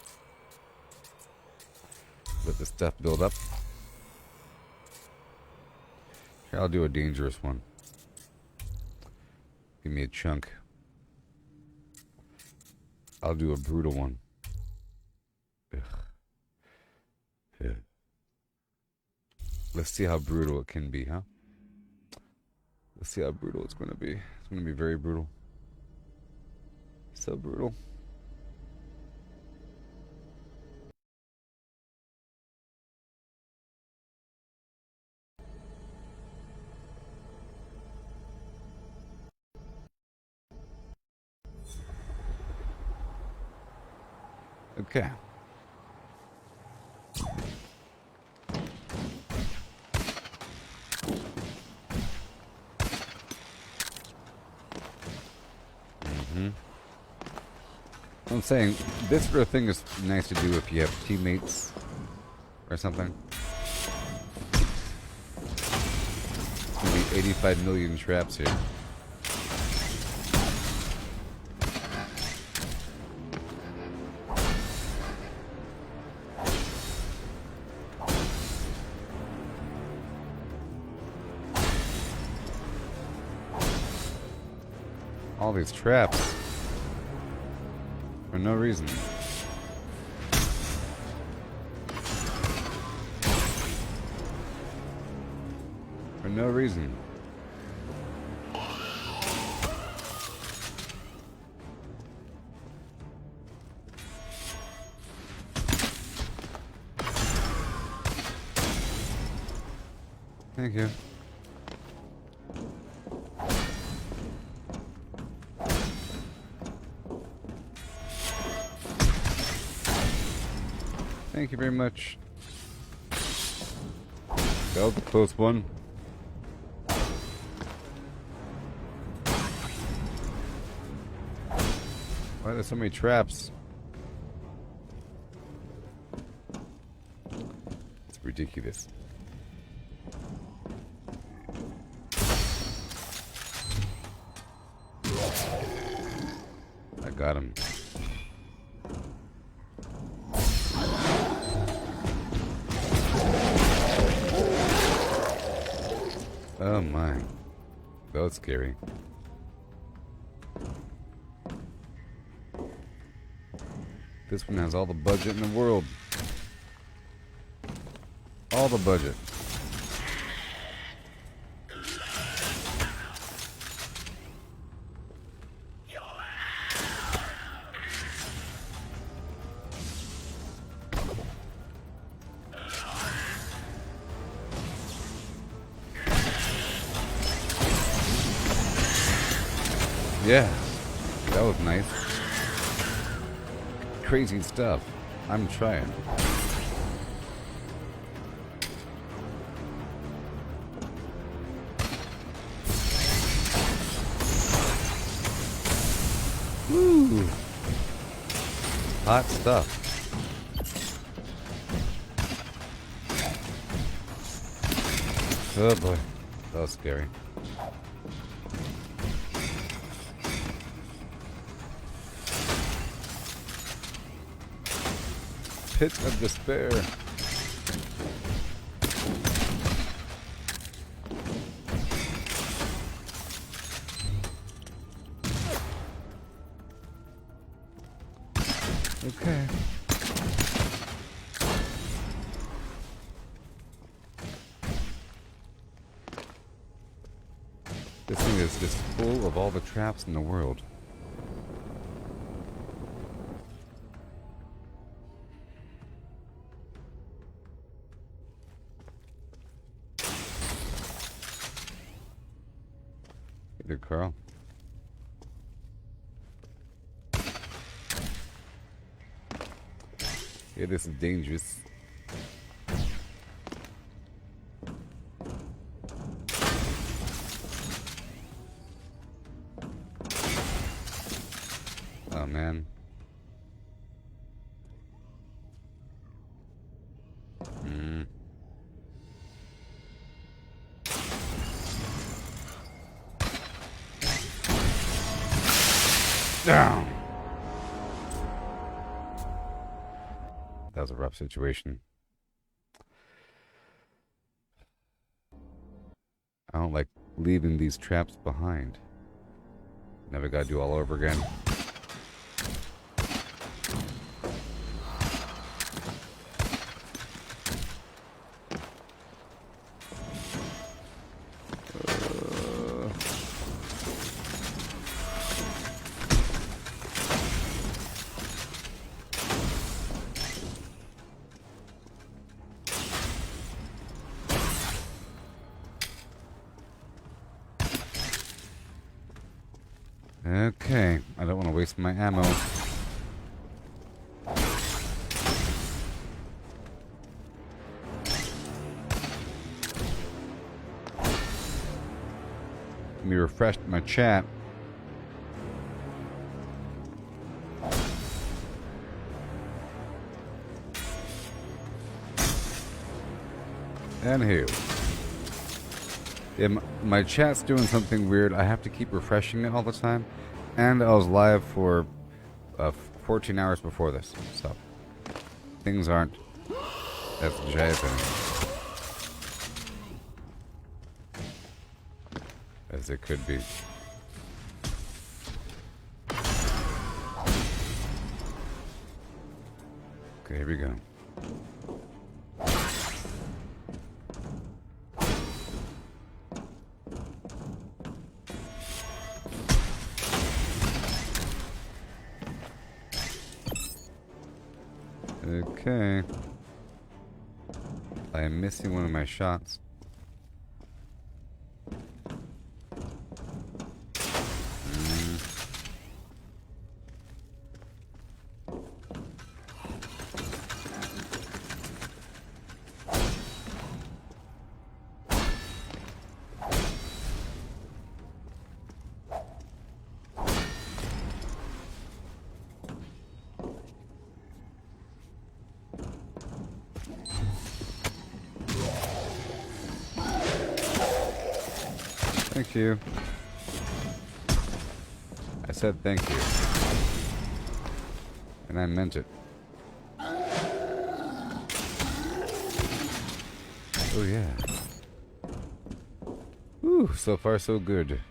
Let the stuff build up. Here, I'll do a dangerous one. Give me a chunk. I'll do a brutal one. Ugh. Yeah. Let's see how brutal it can be, huh? Let's see how brutal it's going to be. It's going to be very brutal. So brutal. Okay. I'm saying this sort of thing is nice to do if you have teammates or something. Maybe 85 million traps here. All these traps for no reason. For no reason. Thank you. Thank you very much. That was a close one. Why are there so many traps? It's ridiculous. I got him. Oh my. That was scary. This one has all the budget in the world. All the budget. Yeah, that was nice. Crazy stuff. I'm trying. Woo! Hot stuff. Oh boy, that was scary. Pit of despair. Okay. This thing is just full of all the traps in the world. Hey there, Carl. Yeah, this is dangerous. Oh man. Down. That was a rough situation. I don't like leaving these traps behind. Never gotta do all over again. Okay, I don't want to waste my ammo. Let me refresh my chat. And here. Yeah, my chat's doing something weird. I have to keep refreshing it all the time. And I was live for 14 hours before this. So, things aren't as jiving as it could be. Okay, here we go. Okay. I am missing one of my shots. Thank you. I said thank you. And I meant it. Oh yeah. Whew, so far so good.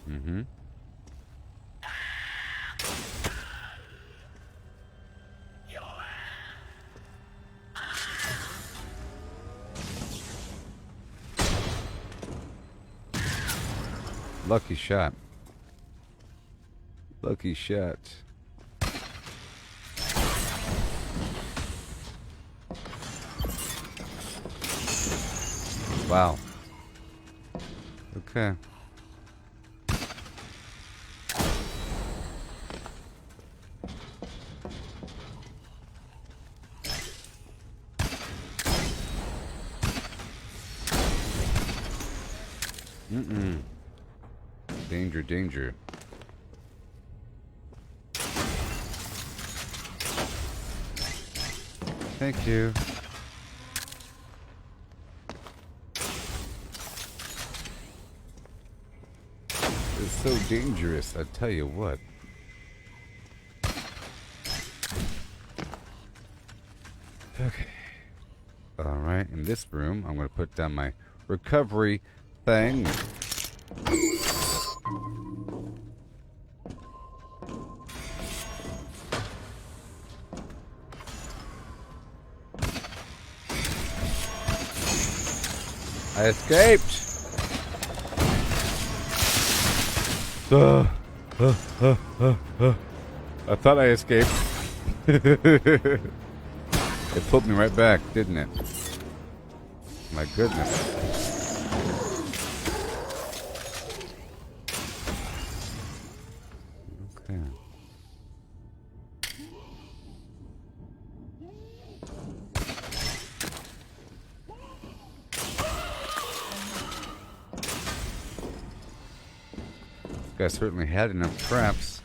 Mm-hmm. Lucky shot. Lucky shot. Wow. Okay. Mm-mm. Danger, danger. Thank you. It's so dangerous, I tell you what. Okay. Alright, in this room, I'm going to put down my recovery thing. I escaped! I thought I escaped. It pulled me right back, didn't it? My goodness. Okay. guy certainly had enough traps.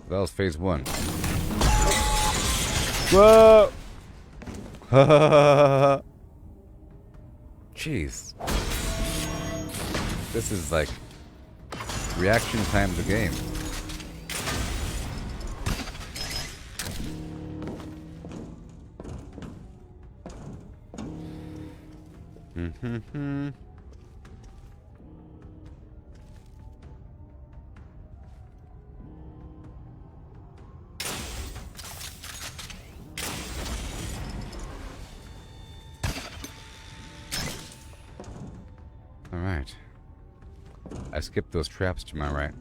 That was phase 1. Whoa! Jeez. This is like reaction time to game. Alright. I skipped those traps to my right.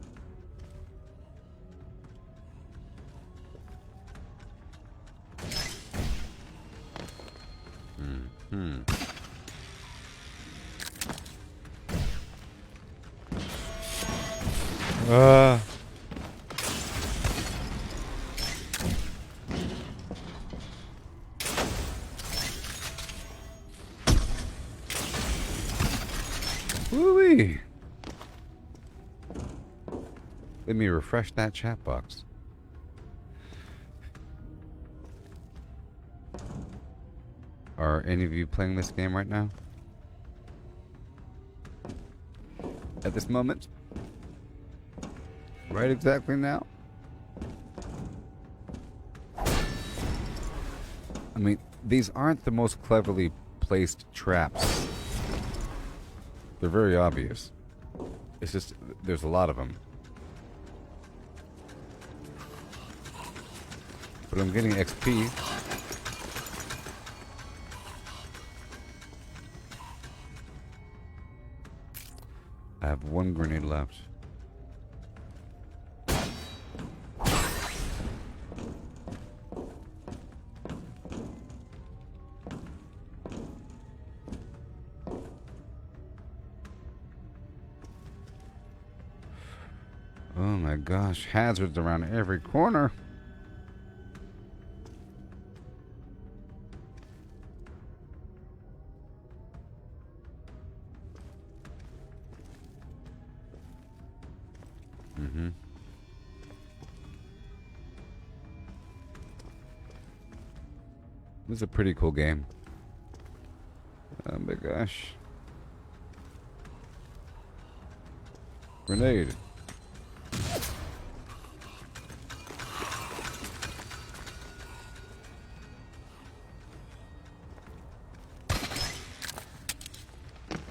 Woo-wee. Let me refresh that chat box. Are any of you playing this game right now? At this moment? Right exactly now? I mean, these aren't the most cleverly placed traps. They're very obvious. It's just, there's a lot of them. But I'm getting XP. I have 1 grenade left. Oh my gosh, hazards around every corner. This is a pretty cool game. Oh my gosh. Grenade.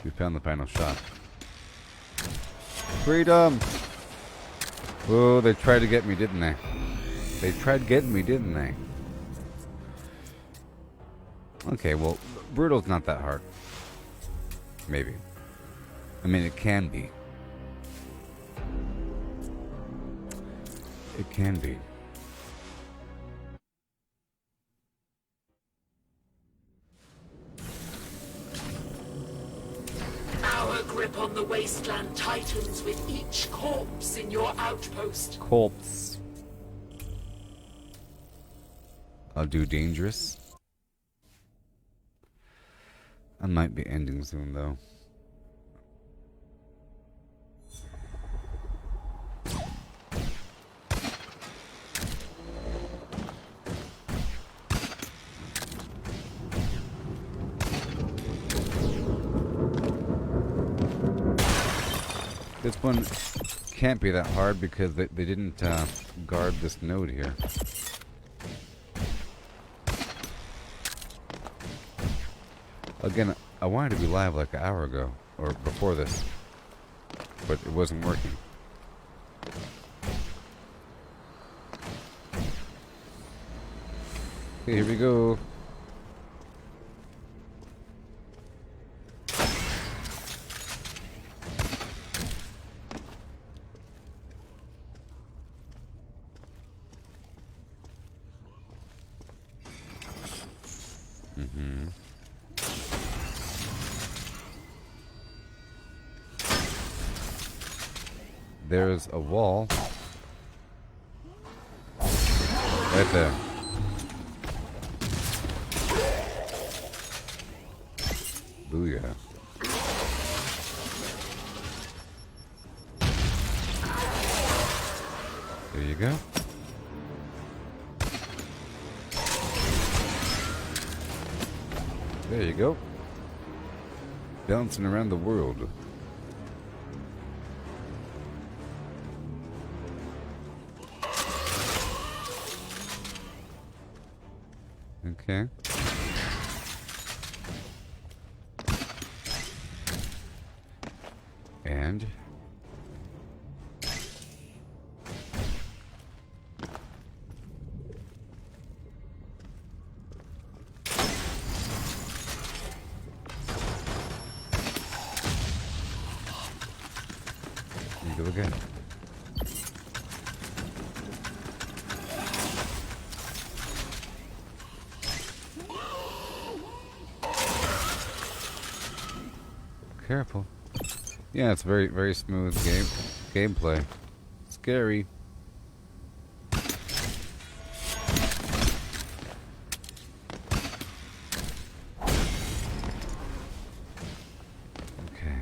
We found the final shot. Freedom! Oh, they tried to get me, didn't they? They tried getting me, didn't they? Okay, well, Brutal's not that hard. Maybe. I mean, it can be. It can be. Our grip on the wasteland tightens with each corpse in your outpost. Corpse. I'll do dangerous. I might be ending soon, though. This one can't be that hard because they didn't guard this node here. Again, I wanted to be live like an hour ago, or before this, but it wasn't working. Okay, here we go. There's a wall. Right there. Booyah. There you go. There you go. Bouncing around the world. Okay. And you go again. Careful. Yeah, it's very, very smooth gameplay. Scary. Okay.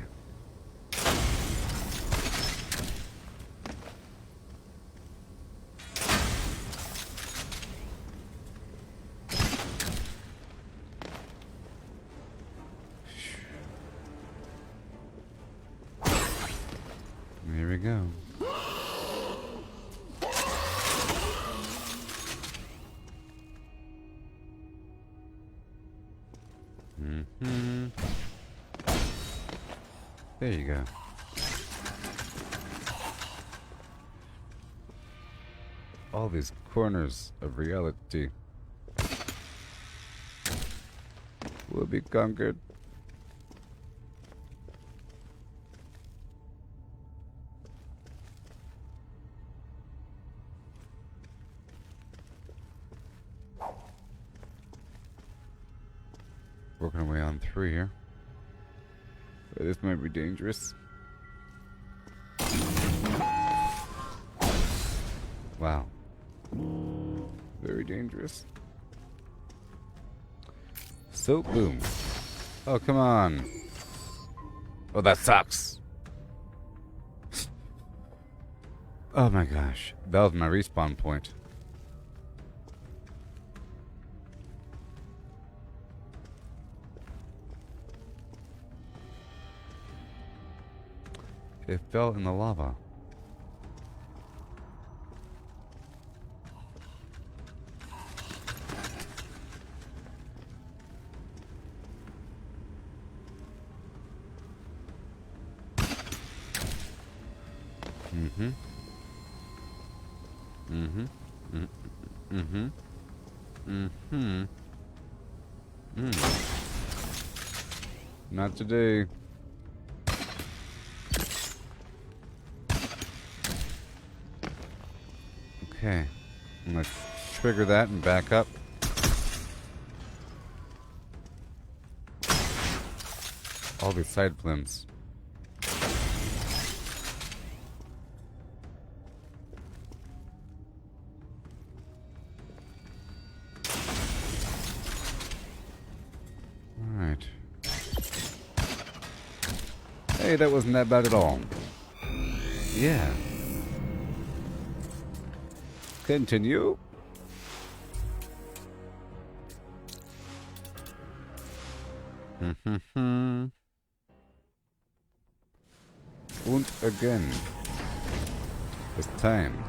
Here we go. There you go. All these corners of reality will be conquered. Working our way on 3 here. But this might be dangerous. Wow. Very dangerous. So, boom. Oh, come on. Oh, that sucks. Oh my gosh. That was my respawn point. It fell in the lava. Mm-hmm. Mm-hmm. Mm-hmm. Mm-hmm. Mm. Not today. Okay, I'm gonna trigger that and back up. All these side flims. Alright. Hey, that wasn't that bad at all. Yeah. Continue. And again. This time.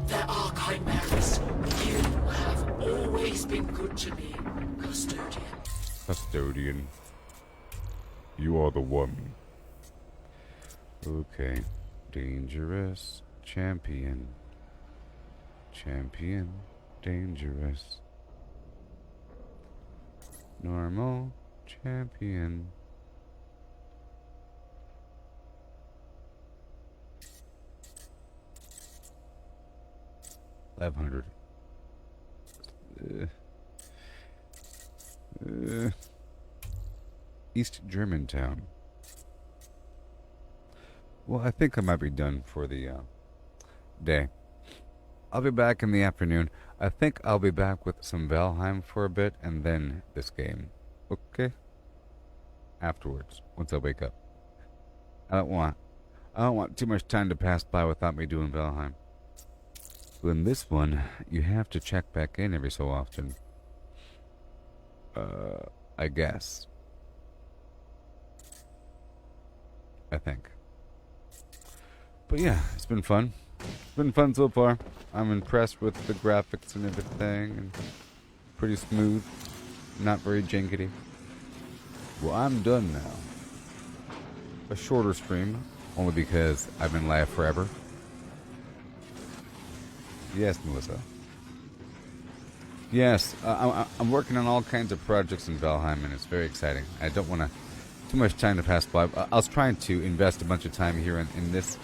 There are chimeras. You have always been good to me, Custodian. Custodian. You are the one. Okay. Dangerous. Champion. Champion. Dangerous. Normal. Champion. $500. East Germantown. Well, I think I might be done for the day. I'll be back in the afternoon. I think I'll be back with some Valheim for a bit and then this game. Okay? Afterwards, once I wake up. I I don't want too much time to pass by without me doing Valheim. But in this one, you have to check back in every so often. I guess. I think. But yeah, it's been fun. It's been fun so far. I'm impressed with the graphics and everything, and pretty smooth, not very jinkety. Well, I'm done now. A shorter stream, only because I've been live forever. Yes, Melissa. Yes, I'm working on all kinds of projects in Valheim, and it's very exciting. I don't want too much time to pass by. I was trying to invest a bunch of time here in this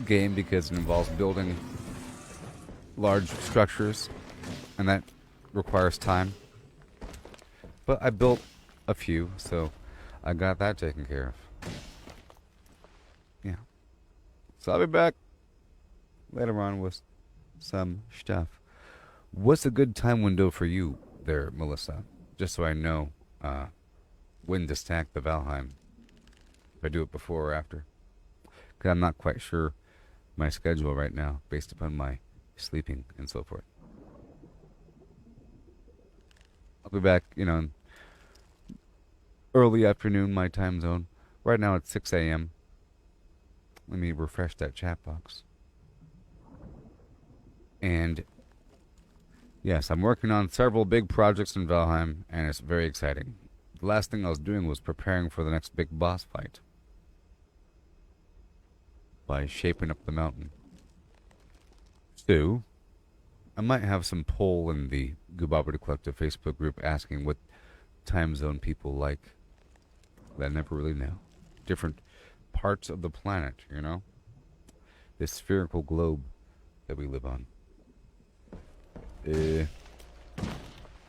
game because it involves building large structures, and that requires time. But I built a few, so I got that taken care of. Yeah. So I'll be back later on with some stuff. What's a good time window for you there, Melissa? Just so I know when to stack the Valheim. If I do it before or after. Because I'm not quite sure my schedule right now, based upon my sleeping and so forth. I'll be back, early afternoon, my time zone. Right now it's 6 a.m. Let me refresh that chat box. And yes, I'm working on several big projects in Valheim, and it's very exciting. The last thing I was doing was preparing for the next big boss fight by shaping up the mountain. So, I might have some poll in the Gooboberti Collective Facebook group asking what time zone people like. I never really know. Different parts of the planet, this spherical globe that we live on.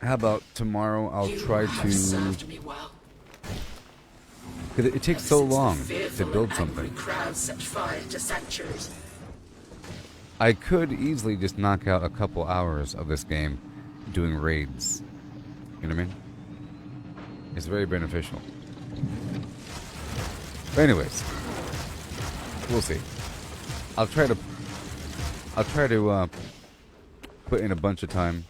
How about tomorrow I'll try to... served me well. Because it takes so Since the long to fearful build and something. angry crowd set fire to sanctuaries. I could easily just knock out a couple hours of this game doing raids. You know what I mean? It's very beneficial. But anyways, we'll see. I'll try to put in a bunch of time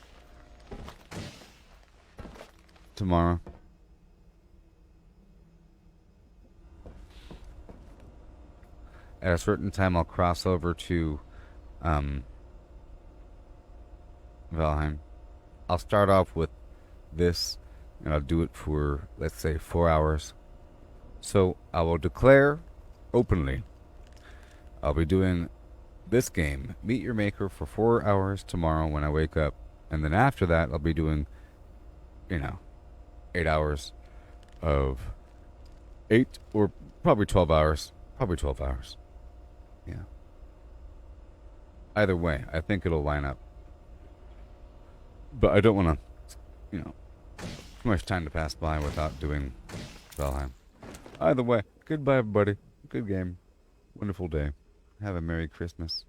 tomorrow. At a certain time, I'll cross over to Valheim. I'll start off with this, and I'll do it for, let's say, 4 hours. So I will declare openly I'll be doing this game, Meet Your Maker, for 4 hours tomorrow when I wake up. And then after that, I'll be doing, 8 hours of 8 or probably 12 hours. Probably 12 hours. Yeah. Either way, I think it'll line up. But I don't want to, too much time to pass by without doing Valheim. Either way, goodbye, everybody. Good game. Wonderful day. Have a Merry Christmas.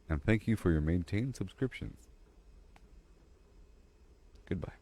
And thank you for your maintained subscriptions. Goodbye.